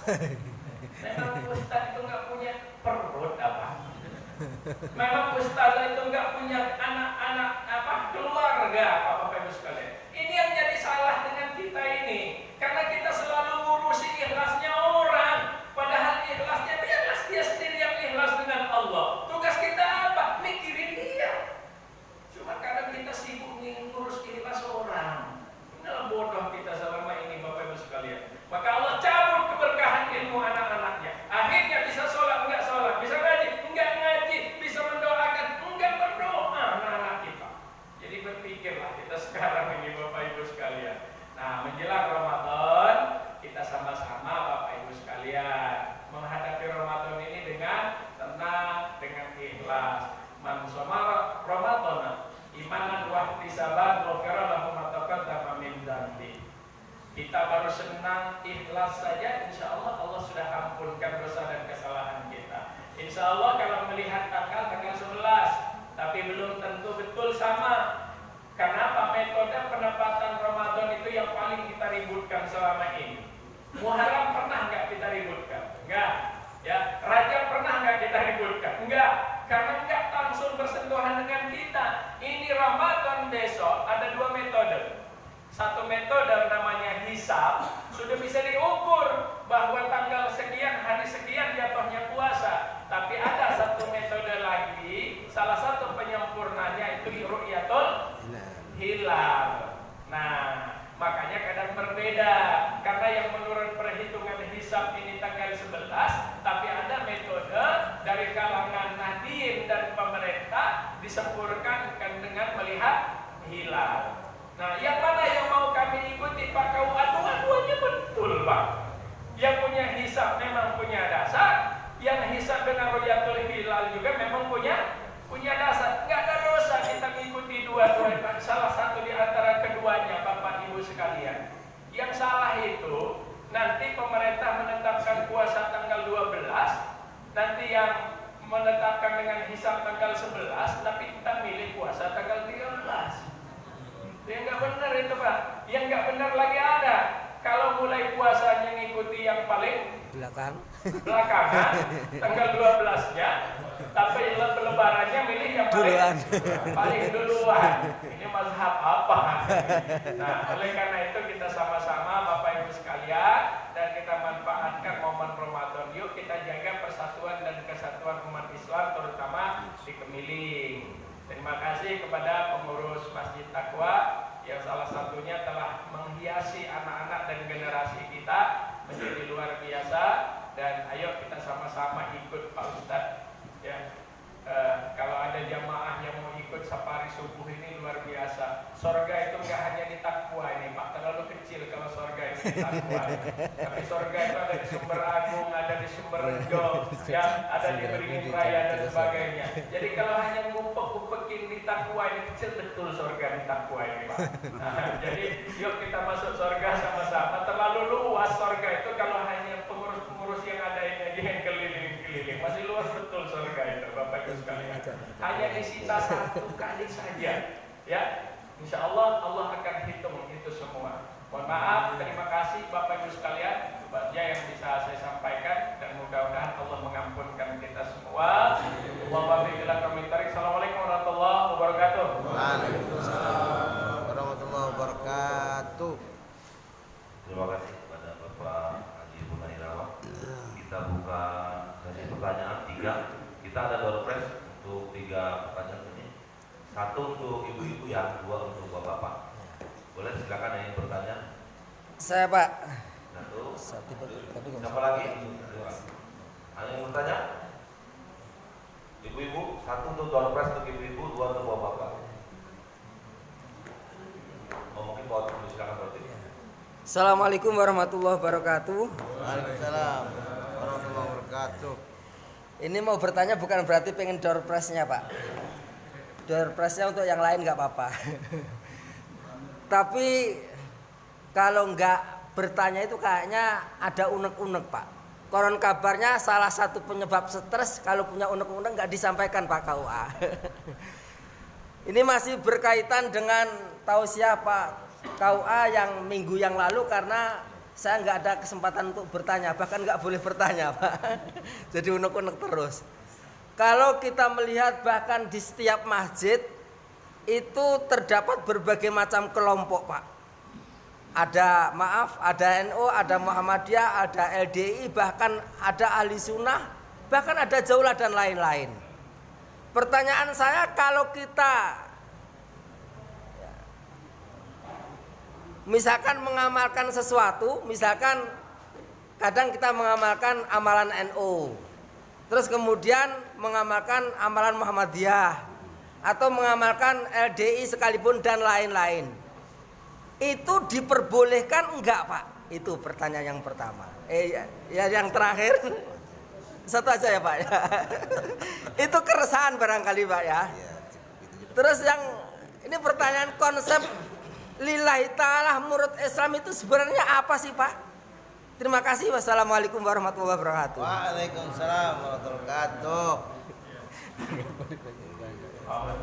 Memang ustaz itu nggak punya perut apa? Memang ustaz itu nggak punya anak-anak apa keluarga apa Bapak Ibu sekalian. Ini yang jadi salah dengan kita ini, karena kita selalu ngurusi ikhlasnya orang, padahal ikhlasnya dia sendiri yang ikhlas dengan Allah. Tugas kita apa? Mikirin dia. Cuma kadang kita sibuk ngurus ikhlas orang. Inilah bodoh kita selama ini Bapak Ibu sekalian. Maka Allah cabut keberkahan ilmu anak-anaknya. Akhirnya bisa sholat, enggak sholat, bisa ngaji, enggak ngaji, bisa mendoakan, enggak berdoa anak-anak kita. Jadi berpikirlah kita sekarang ini Bapak Ibu sekalian. Nah, menjelang Ramadan, kita sama-sama Bapak Ibu sekalian menghadapi Ramadan ini dengan tenang, dengan ikhlas. Man shoma Ramadan imanan wa ihtisaban ghufira lahu ma taqaddama min dzambi. Kita baru senang ikhlas saja, insya Allah Allah sudah ampunkan dosa dan kesalahan kita. Insya Allah kalau melihat tanggal 11, tapi belum tentu betul sama. Kenapa? Metode penempatan Ramadan itu yang paling kita ributkan selama ini. Muharram pernah nggak kita ributkan? Enggak. Ya, Rajab pernah nggak kita ributkan? Enggak. Karena nggak langsung bersentuhan dengan kita. Ini Ramadan besok ada 2 metode. Satu metode namanya hisab, sudah bisa diukur bahwa tanggal sekian, hari sekian jatuhnya puasa. Tapi ada satu metode lagi, salah satu penyempurnanya itu ru'yatul hilal. Nah, makanya kadang berbeda, karena yang menurut perhitungan hisab ini tanggal 11, tapi ada metode dari kalangan Nadiem dan pemerintah disempurnakan dengan melihat hilal. Nah, yang mana yang mau kami ikuti Pak KUA? Dua-duanya betul Pak. Yang punya hisab memang punya dasar, yang hisab dengan ru'yatul hilal juga memang punya dasar. Nggak ada dosa kita mengikuti dua-duanya. Salah satu di antara keduanya Bapak Ibu sekalian. Yang salah itu nanti pemerintah menetapkan puasa tanggal 12, nanti yang menetapkan dengan hisab tanggal 11, tapi kita milih puasa tanggal 13. Yang nggak benar itu Pak. Yang nggak benar lagi ada. Kalau mulai puasanya ngikuti yang paling belakangan, tanggal 12-nya, tapi lebarannya milih yang paling duluan. Ini mazhab apa? Nah, oleh karena itu kita sama-sama Bapak Ibu sekalian, dan kita manfaatkan momen Ramadan. Yuk kita jaga persatuan dan kesatuan umat Islam, terutama di Kemiling. Terima kasih kepada pengurus Masjid Taqwa yang salah satunya telah menghiasi anak-anak dan generasi kita menjadi luar biasa. Dan ayo kita sama-sama ikut Pak Ustadz ya. Kalau ada jamaah yang mau ikut safari subuh ini luar biasa. Sorga itu nggak hanya di Taqwa ini Pak, terlalu kecil kalau sorga itu di Taqwa. Tapi sorga itu ada di Sumber Agung, ada di Sumber Rejo, ya, ada di Beringin Raya dan sebagainya. Jadi kalau hanya ngumpet-ngumpetin di Taqwa ini, kecil betul sorga di Taqwa ini Pak. Nah, jadi yuk kita masuk sorga sama-sama. Terlalu luas sorga itu kalau hanya pengurus-pengurus yang ada ini aja yang keliling-keliling. Masih luas betul sorga itu Bapak Ibu sekalian. Hanya disita 1 kali saja, ya. Insya Allah Allah akan hitung itu semua. Mohon maaf, terima kasih Bapak Ibu sekalian. Baca yang bisa saya sampaikan, dan mudah-mudahan Allah mengampunkan kita semua. Assalamualaikum warahmatullahi wabarakatuh. Waalaikumsalam warahmatullahi wabarakatuh. Terima kasih kepada Bapak Haji Munahirawan. Kita buka sesi pertanyaan 3. Kita ada door prize untuk 3 pertanyaan ini. 1 untuk ibu-ibu ya, 2 untuk bapak-bapak. Boleh silakan yang ingin bertanya. Saya Pak. 1. Siapa lagi? Ada yang bertanya? Ibu-ibu, 1 untuk door prize untuk ibu-ibu, 2 untuk bapak-bapak. Oh, mungkin bawa dulu, silakan berarti. Assalamualaikum warahmatullahi wabarakatuh. Waalaikumsalam warahmatullahi wabarakatuh. Ini mau bertanya bukan berarti pengen door prize-nya Pak. Door prize-nya untuk yang lain nggak apa-apa. Tapi kalau nggak bertanya itu kayaknya ada unek-unek Pak. Konon kabarnya salah satu penyebab stres kalau punya unek-unek nggak disampaikan Pak KUA. Ini masih berkaitan dengan tausiah Pak KUA yang minggu yang lalu, karena saya nggak ada kesempatan untuk bertanya, bahkan nggak boleh bertanya, Pak. Jadi unek-unek terus. Kalau kita melihat bahkan di setiap masjid itu terdapat berbagai macam kelompok, Pak. Ada NU, ada Muhammadiyah, ada LDI, bahkan ada Ahli Sunnah, bahkan ada Jaulah dan lain-lain. Pertanyaan saya, kalau kita misalkan mengamalkan sesuatu, misalkan kadang kita mengamalkan amalan NU, terus kemudian mengamalkan amalan Muhammadiyah, atau mengamalkan LDI sekalipun dan lain-lain, itu diperbolehkan enggak, Pak? Itu pertanyaan yang pertama. Yang terakhir satu aja ya, Pak. Itu keresahan barangkali, Pak ya. Terus yang ini pertanyaan konsep lillahi ta'ala menurut Islam itu sebenarnya apa sih, Pak? Terima kasih. Wassalamualaikum warahmatullahi wabarakatuh. Waalaikumsalam warahmatullahi wabarakatuh.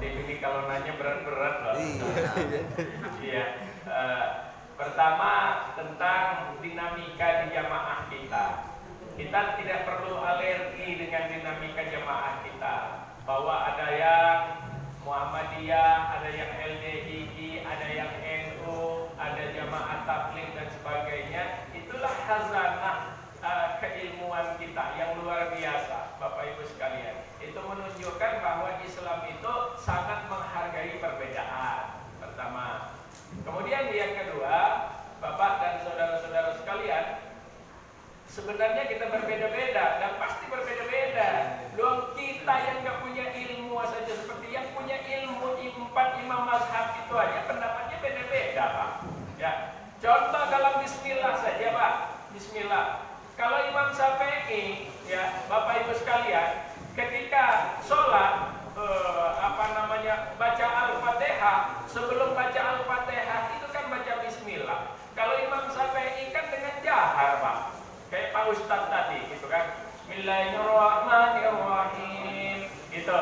Ini kalau nanya berat-berat loh. Iya. Pertama tentang dinamika di jamaah kita. Kita tidak perlu alergi dengan dinamika jamaah kita. Bahwa ada yang Muhammadiyah, ada yang LDI, ada yang NU, ada jamaah tabligh dan sebagainya. Itulah khazanah keilmuan kita yang luar biasa, Bapak Ibu sekalian. Itu menunjukkan bahwa Islam itu sangat menghargai perbedaan. Pertama. Kemudian yang kedua, Bapak dan saudara-saudara sekalian, sebenarnya kita berbeda-beda dan pasti berbeda-beda. Loh, kita yang nggak punya ilmu saja seperti yang punya ilmu 4 imam mazhab itu aja pendapatnya beda-beda, Pak. Ya, contoh dalam Bismillah saja, Pak. Bismillah. Kalau Imam Syafi'i, ya Bapak Ibu sekalian, ketika sholat baca Al-Fatihah, sebelum baca Al-Fatihah itu kan baca Bismillah. Kalau Imam Syafi'i kan dengan jahar, Pak. Kayak Pak Ustadz tadi gitu kan. Bismillahirrahmanirrahim. Gitu.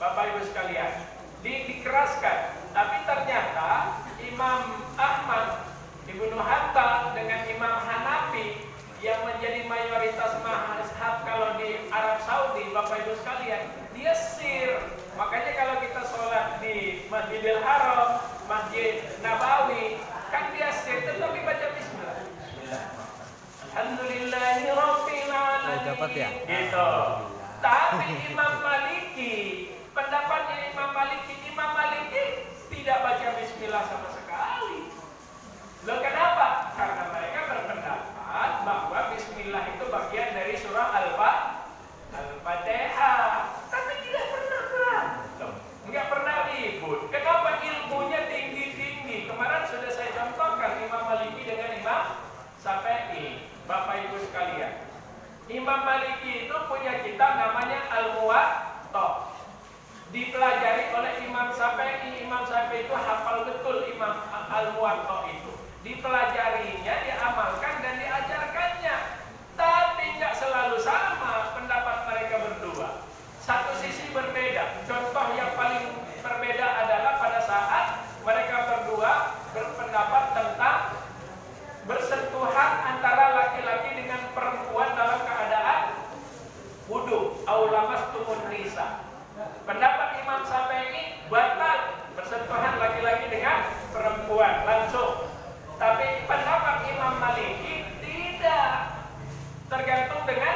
Bapak Ibu sekalian, dikeraskan. Tapi ternyata Imam Ahmad Ibnu Hanbal dengan Imam Hanafi yang menjadi mayoritas mazhab kalau di Arab Saudi, Bapak Ibu sekalian, dia sir. Makanya kalau kita sholat di Masjidil Haram, Masjid Nabawi, kan dia sir, tetapi baca Bismillah. Alhamdulillahirabbil alamin. Dapat ya? Gitu. Tapi Imam Maliki, pendapatnya Imam Maliki tidak baca Bismillah sama sekali. Loh, kenapa? Karena mereka berpendapat bahwa Bismillah itu bagian dari surah Al-Fatihah. Tapi tidak pernah berantem, nggak pernah ribut. Kenapa? Ilmunya tinggi-tinggi. Kemarin sudah saya contohkan Imam Maliki dengan Imam Syafi'i. Bapak Ibu sekalian, Imam Maliki itu punya kitab namanya Al-Muwatta. Dipelajari oleh Imam Syafi'i. Imam Syafi'i itu hafal betul Imam Al-Muwatta itu. Dipelajarinya, diamalkan dan diajarkannya. Tapi nggak selalu sama pendapat mereka berdua. Satu sisi berbeda. Contoh yang paling berbeda adalah pada saat mereka berdua berpendapat tentang bersentuhan antara laki-laki dengan perempuan dalam keadaan wudu. Aulamastumun nisa. Pendapat Imam Syafi'i batal bersentuhan laki-laki dengan perempuan langsung. Tapi pendapat Imam Maliki tidak, tergantung dengan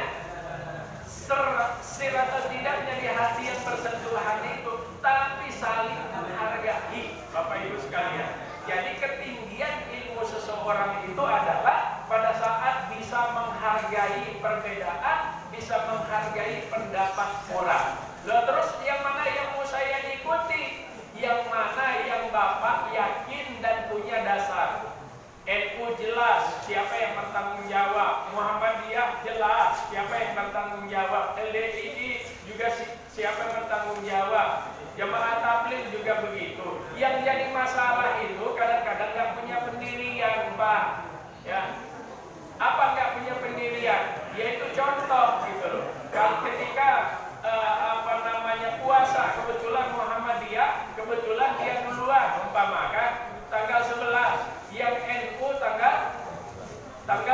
sir atau tidaknya di hati yang bersentuhan itu, tapi saling menghargai, Bapak Ibu sekalian. Jadi ketinggian ilmu seseorang itu adalah pada saat bisa menghargai perbedaan, bisa menghargai pendapat orang. Lalu terus yang mana yang mau saya ikuti, yang mana yang Bapak yakin dan punya dasar. NU jelas siapa yang bertanggung jawab, Muhammadiyah jelas siapa yang bertanggung jawab, LDI juga siapa yang bertanggung jawab, jamaah tabligh juga begitu. Yang jadi masalah itu kadang-kadang nggak punya pendirian, Pak. Ya, apa nggak punya pendirian? Yaitu contoh gitu loh. Kalau ketika puasa, kebetulan Muhammadiyah, kebetulan dia duluan, umpamakan tanggal 11, yang NU tanggal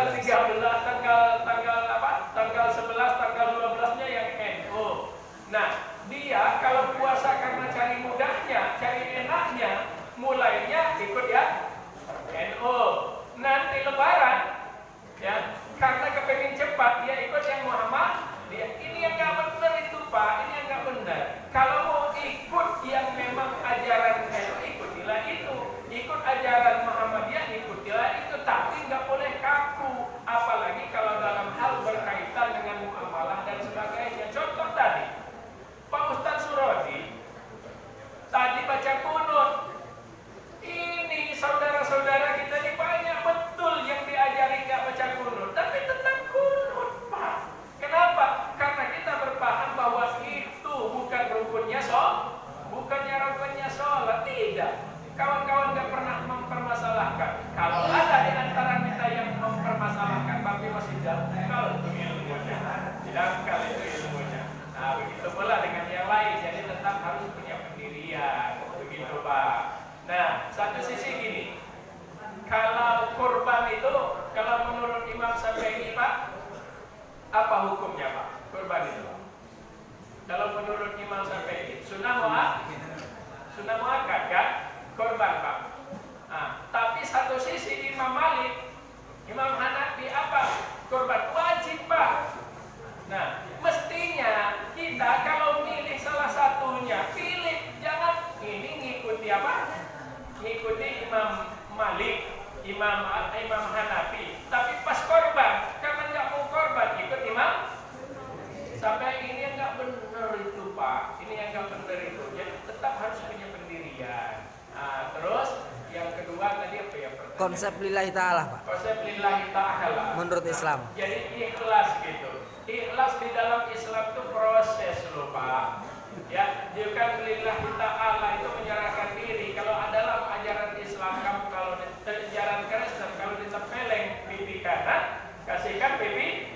Apa hukumnya Pak? Kurban itu. Kalau menurut Imam Syafi'i sunnah muakkad kan? Kurban Pak. Nah, tapi satu sisi Imam Malik, Imam Hanafi apa? Kurban wajib Pak. Nah, mestinya kita kalau milih salah satunya, pilih, jangan ini ngikuti apa? Ngikuti Imam Malik, Imam Hanafi. Tapi pas korban, karena nggak mau korban, ikut Imam. Sampai ini yang nggak benar itu Pak, ini yang nggak benar itu. Jadi tetap harus punya pendirian. Nah, terus yang kedua tadi apa ya? Konsep lillahi ta'ala Pak. Konsep lillahi ta'ala. Menurut Islam. Jadi ikhlas gitu. Ikhlas di dalam Islam itu proses loh Pak. Ya, bukan lillahi ta'ala itu menyerahkan diri. Kalau dalam ajaran Islam kamu kalau ajaran Kristen kalau ditempeleng pipi kanan, kasihkan pipi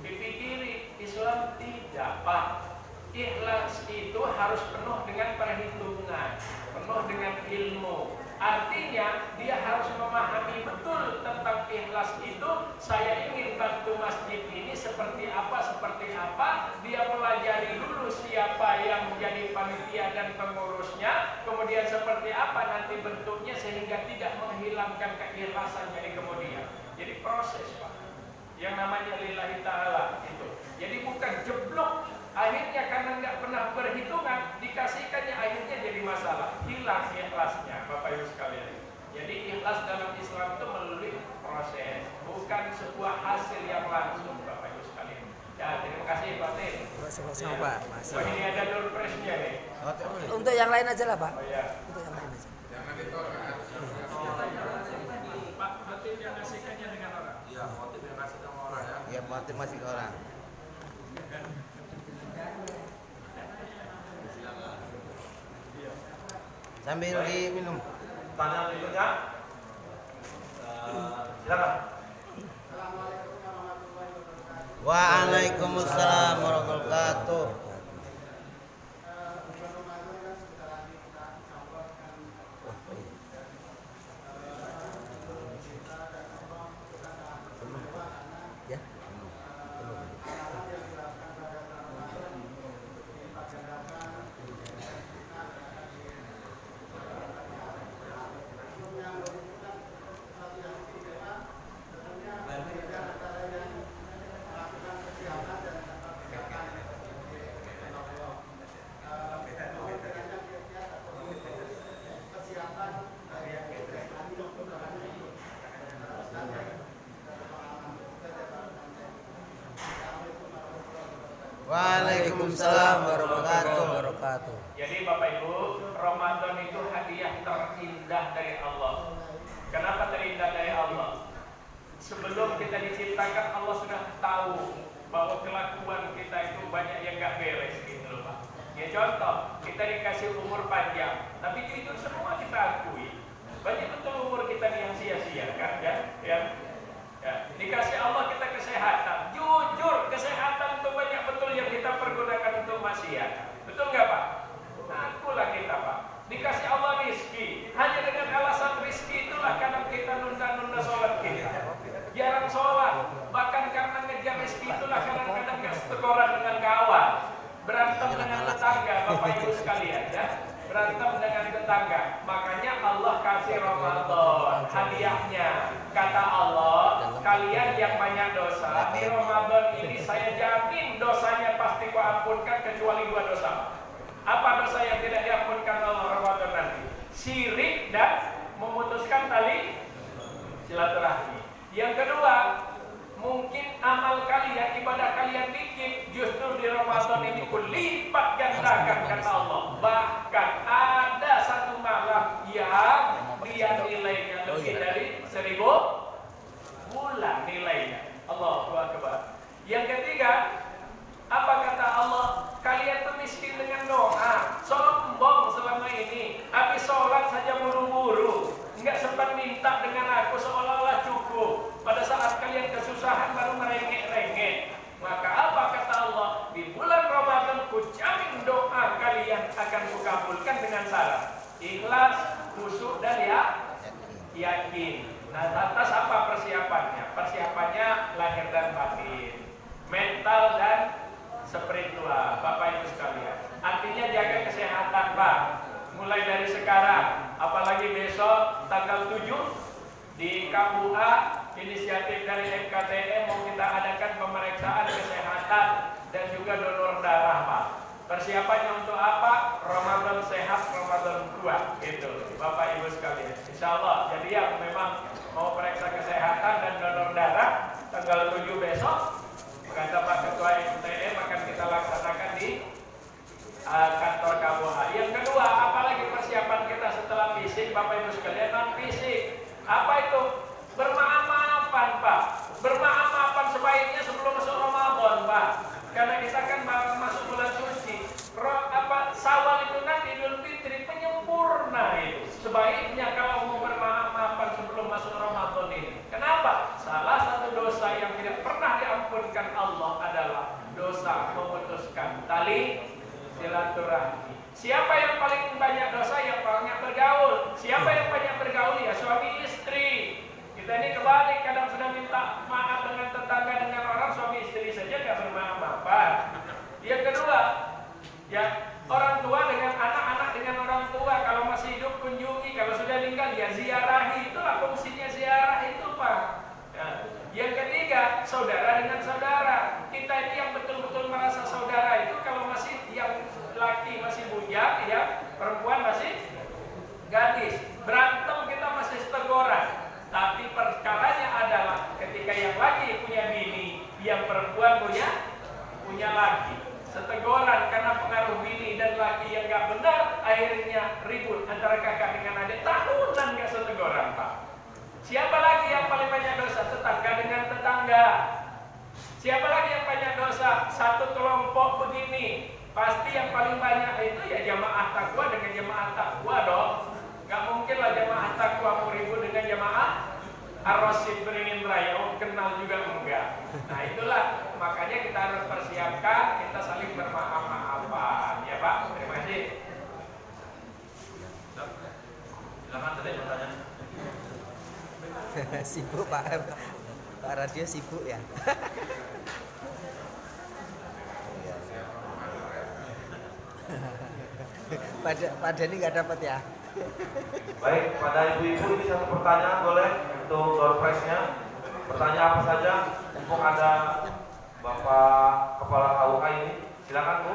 kiri. Islam tidak Pak. Ikhlas itu harus penuh dengan perhitungan, penuh dengan ilmu. Artinya dia harus memahami betul tentang ikhlas itu. Saya ingin bantu masjid ini seperti apa. Dia pelajari dulu siapa yang menjadi panitia dan pengurusnya, kemudian seperti apa nanti bentuknya sehingga tidak menghilangkan keikhlasan dari kemudian. Jadi proses Pak. Yang namanya lillahi ta'ala itu. Jadi bukan jeblok. Akhirnya karena nggak pernah perhitungan, dikasihkannya akhirnya jadi masalah. Hilang ikhlasnya Bapak Ibu sekalian. Jadi ikhlas dalam Islam itu melalui proses, bukan sebuah hasil yang langsung Bapak Ibu sekalian. Ya, terima kasih Pak Tim. Sama-sama Pak. Masih. Oh, ini ada door press-nya nih. Untuk yang lain aja lah Pak. Oh ya. Untuk yang lain aja. Pak Tim yang ngasihkannya dengan orang. Iya, motif yang kasih sama orang ya. Ya, motif masih ke orang. Sambil diminum. Tanya berikutnya. Silakan. Waalaikumsalam warahmatullahi wabarakatuh. Ya. Waalaikumsalam warahmatullahi wabarakatuh. Jadi Bapak Ibu, Ramadan itu hadiah terindah dari Allah. Kenapa terindah dari Allah? Sebelum kita diciptakan Allah sudah tahu bahwa kelakuan kita itu banyak yang gak beres gitu loh Pak. Ya contoh, kita dikasih umur panjang, tapi itu semua kita akui. Banyak betul umur kita yang sia-sia kan ya. Dikasih Allah kita kesehatan. Jujur, kesehatan itu banyak betul yang kita pergunakan untuk maksiat. Betul nggak Pak? Akulah kita Pak. Dikasih Allah rizki. Hanya dengan alasan rizki itulah kadang kita nunda-nunda sholat kita. Jarang sholat. Bahkan karena ngejar rizki itulah kadang-kadang nggak setekoran dengan kawan. Berantem dengan tetangga Bapak Ibu sekalian ya. Berantem dengan tetangga. Makanya Allah kasih Ramadan hadiahnya. Kata Allah, kalian yang banyak dosa di Ramadan ini saya jamin dosanya pasti kuampunkan kecuali 2 dosa. Apa dosa yang tidak diampunkan Allah Ramadan nanti? Syirik dan memutuskan tali silaturahmi. Yang kedua, mungkin amal kalian, ibadah kalian dikit, justru di Ramadan ini kulipat gandakan kata Allah. Bahkan ada satu malam yang dia nilainya lebih dari 1000 bulan nilainya. Allahu Akbar. Yang ketiga, apa kata Allah? Kalian tuh miskin dengan doa, sombong selama ini. Habis sholat saja buru-buru, nggak sempat minta dengan aku seolah-olah cukup. Pada saat kalian kesusahan baru merengek-rengek. Maka apa kata Allah? Di bulan Ramadan ku jamin doa kalian akan kukabulkan dengan syarat ikhlas, khusyuk dan yakin. Nah, atas apa persiapannya? Persiapannya lahir dan batin. mental dan spiritual, Bapak Ibu sekalian. Artinya jaga kesehatan, Pak. Mulai dari sekarang, apalagi besok tanggal 7 di KUA, inisiatif dari FKTM mau kita adakan pemeriksaan kesehatan dan juga donor darah, Pak. Persiapannya untuk apa? Ramadan sehat, Ramadan kuat, gitu, Bapak Ibu sekalian. Insya Allah. Jadi yang memang mau periksa kesehatan dan donor darah tanggal 7 besok, kata Pak Ketua FKTM akan kita laksanakan di kantor KUA. Yang kedua, apalagi persiapan kita setelah fisik, Bapak Ibu sekalian, non fisik. Apa itu? Bermaaf-maafan, Pak. Bermaaf-maafan sebaiknya sebelum masuk Ramadan, Pak. Karena kita kan masuk bulan suci. Syawal itu nanti Idul Fitri penyempurna itu. Sebaiknya kalau mau bermaaf-maafan sebelum masuk Ramadan ini. Kenapa? Salah satu dosa yang tidak pernah diampunkan Allah adalah dosa memutuskan tali silaturahmi. Siapa yang paling banyak dosa? Yang banyak bergaul. Siapa yang banyak bergaul? Ya suami istri. Kita ini kebalik, kadang sudah minta maaf dengan tetangga, dengan orang, suami istri saja nggak bermaaf-maafan. Yang kedua, ya orang tua dengan anak, anak dengan orang tua. Kalau masih hidup kunjungi, kalau sudah meninggal ya ziarahi. Itulah fungsinya ziarah itu, Pak. Ya. Yang ketiga, saudara dengan saudara. Kita ini yang betul-betul merasa saudara itu kalau masih yang laki masih bujang, ya perempuan masih gadis. Berantem kita masih teguran. Tapi perkaranya adalah ketika yang laki punya bini, yang perempuan punya laki. Seteguran karena pengaruh bini dan laki yang gak benar, akhirnya ribut antara kakak dengan adik. Tahunan gak seteguran, Pak. Siapa lagi yang paling banyak dosa? Tetangga dengan tetangga. Siapa lagi yang banyak dosa? Satu kelompok begini. Pasti yang paling banyak itu ya jamaah takwa dengan jamaah takwa dong. Gak mungkin lah jamaah takwa mau ribut dengan jamaah Ar-Rasyid beringin raya, kenal juga enggak. Nah itulah makanya kita harus persiapkan, kita saling bermaaf-maafan, ya Pak. Terima kasih. Silakan tadi pertanyaan. Sibuk Pak Radio sibuk ya. Pada ini nggak dapat ya. Baik, pada ibu-ibu ini satu pertanyaan boleh untuk door prize-nya. Pertanyaan apa saja? Mumpung ada Bapak Kepala KUA ini, silakan Bu.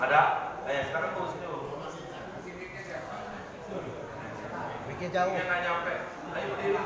Ada? Silakan Bu sini Bu. Bikin jauh. Yang nggak nyampe. Ayo berdiri.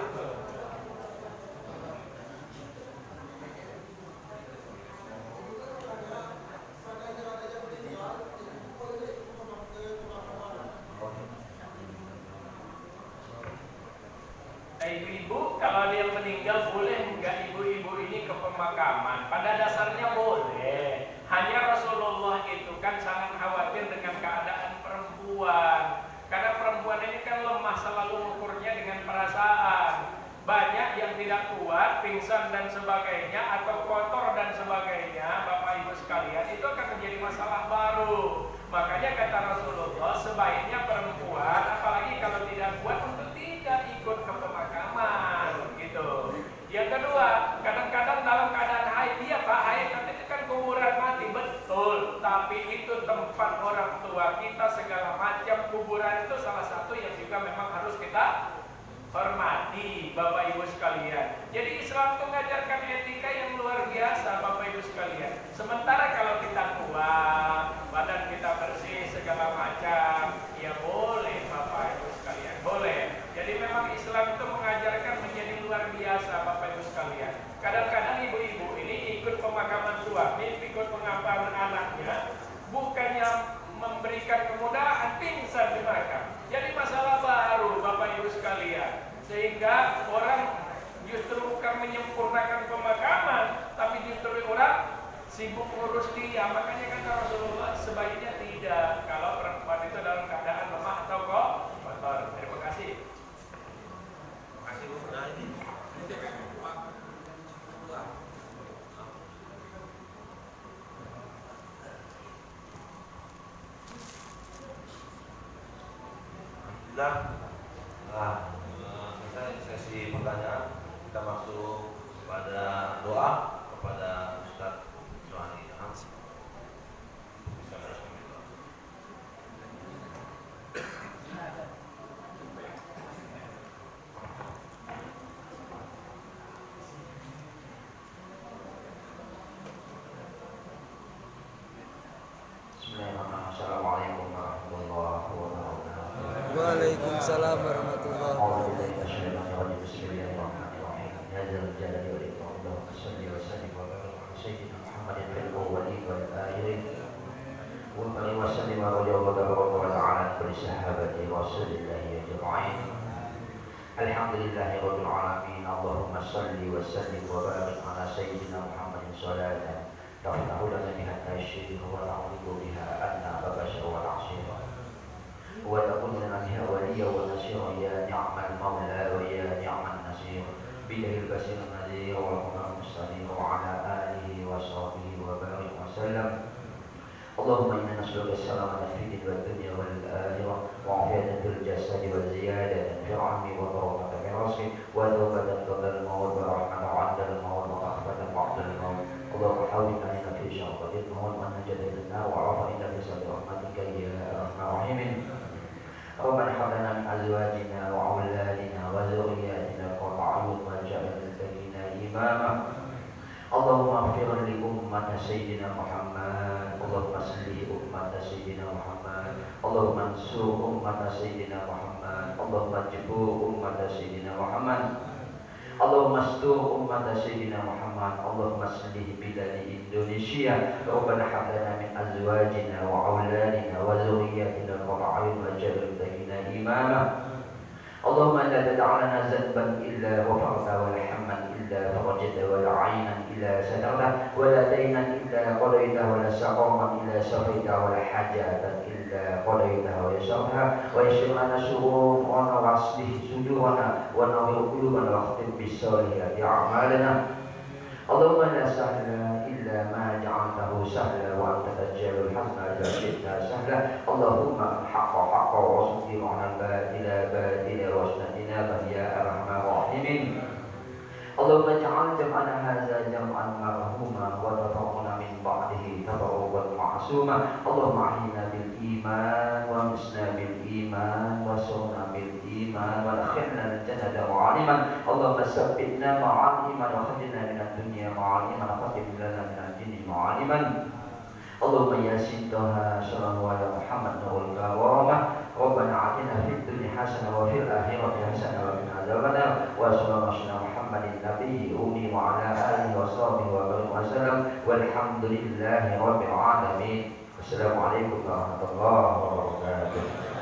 Ibu-ibu, kalau ada yang meninggal boleh nggak ibu-ibu ini ke pemakaman? Pada dasarnya boleh. Hanya Rasulullah itu kan sangat khawatir dengan keadaan perempuan. Karena perempuan ini kan lemah, selalu mengukurnya dengan perasaan. Banyak yang tidak kuat, pingsan dan sebagainya, atau kotor dan sebagainya, Bapak Ibu sekalian, itu akan menjadi masalah baru. Makanya kata Rasulullah, sebaiknya perempuan, apalagi kalau tidak kuat, untuk tidak ikut ke pemakaman, gitu. Yang kedua, kadang-kadang dalam keadaan haid, iya Pak, haid, tapi itu kan kuburan mati, betul. Tapi itu tempat orang tua kita, segala macam kuburan itu salah satu yang juga memang harus kita hormati, Bapak Ibu sekalian. Jadi Islam itu mengajarkan etika yang luar biasa, Bapak Ibu sekalian. Sementara kalau kita kuat, badan kita bersih, segala macam, ya boleh, Bapak Ibu sekalian, boleh. Jadi memang Islam itu mengajarkan menjadi luar biasa, Bapak Ibu sekalian. Kadang-kadang ibu-ibu ini ikut pemakaman suami, ikut pemakaman anaknya, bukannya memberikan kemudahan, pingsan di makam. Jadi masalah baru, Bapak Ibu sekalian. Sehingga orang justru bukan menyempurnakan pemakaman, tapi justru orang sibuk ngurus dia. Makanya kata Rasulullah, sebaiknya tidak kalau perempuan itu dalam keadaan lemah atau kotor. Terima kasih. Terima kasih Bu. Nah ini. Alhamdulillah. Nah, kita sesi pertanyaan, kita masuk kepada doa kepada Ustaz Joani. Bisa bersama. Assalamualaikum warahmatullahi wabarakatuh. Waalaikumsalam warahmatullahi wabarakatuh. Bismillahirrahmanirrahim. Ya zal jalali wal ikram. Allahumma shalli wa sallim wa barik ala sayyidina Muhammadin fil awwalin wal akhirin. Wa salli wa sallim wa radiyallahu ta'ala an sahabati Rasulillahi ajma'in. Alhamdulillahi rabbil alamin. Allahumma shalli wa sallim wa barik ala sayyidina Muhammadin salatan تفتح لنا بها الشرك ونعوذ بها أن نبش والعصير وتكون لنا بها وليا ونصيرا يا نعم المولى ويا نعم النصير بله البشير النذير والهدى المستنير وعلى آله وصحبه وبارك وسلم. اللهم إنا نسألك السلامة في الدين والدنيا والآخرة وعافية في الجسد والزيادة في العلم وبركة في الرزق وتوبة قبل الموت ورحمة عند الموت ومغفرة بعد الموت. اللهم حاولنا إن في شرطة الموت والنجاة من النار وعافنا في صدر رحمتك يا أرحم الراحمين. ربنا هب لنا من أزواجنا وأولادنا وذرياتنا قرة أعين واجعلنا للمتقين إماما. اللهم اغفر لأمة سيدنا محمد. اللهم صل أمة سيدنا محمد. اللهم انصر أمة سيدنا محمد. اللهم اجبر أمة سيدنا محمد. اللهم استر أمة سيدنا محمد. اللهم اصلح بلاد إندونيسيا. ربنا هب لنا من أزواجنا وأولادنا وذرياتنا قرة أعين واجعلنا للمتقين إماما. اللهم لا تدع لنا ذنبا إلا غفرته ولا هما إلا فرجته ولا عينا إلا سترته ولا دينا إلا قضيته ولا سقاما إلا شفيته ولا حاجة إلا قضيتها ويسرتها ويسر لنا شرورنا واصلح صدورنا ونور قلوبنا واختم بالصالحات أعمالنا. اللهم لا سهل إلا ما جعلته سهلا وأنت تجعل الحزن إذا شئت سهلا. اللهم الحق حقا وصدق عن الباطل باطلا واجتنبنا يا أرحم الراحمين. اللهم اجعل جمعنا هذا جمعا مرحوما وتفرقنا من بعده تفرقا معصوما. اللهم أحينا بالإيمان وامسنا بالإيمان وسرنا بالإيمان وادخلنا الجنة معلما. اللهم ثبتنا معلما وخرجنا من الدنيا معلما وختم لنا من الدين معلما. اللهم يا سيدها صلى الله على محمد والكرامة. ربنا آتنا في الدنيا حسنة وفي الآخرة حسنة وقنا عذاب النار. وصلى الله على محمد النبي الأمي وعلى آله وصحبه وسلم والحمد لله رب العالمين. السلام عليكم ورحمة الله وبركاته.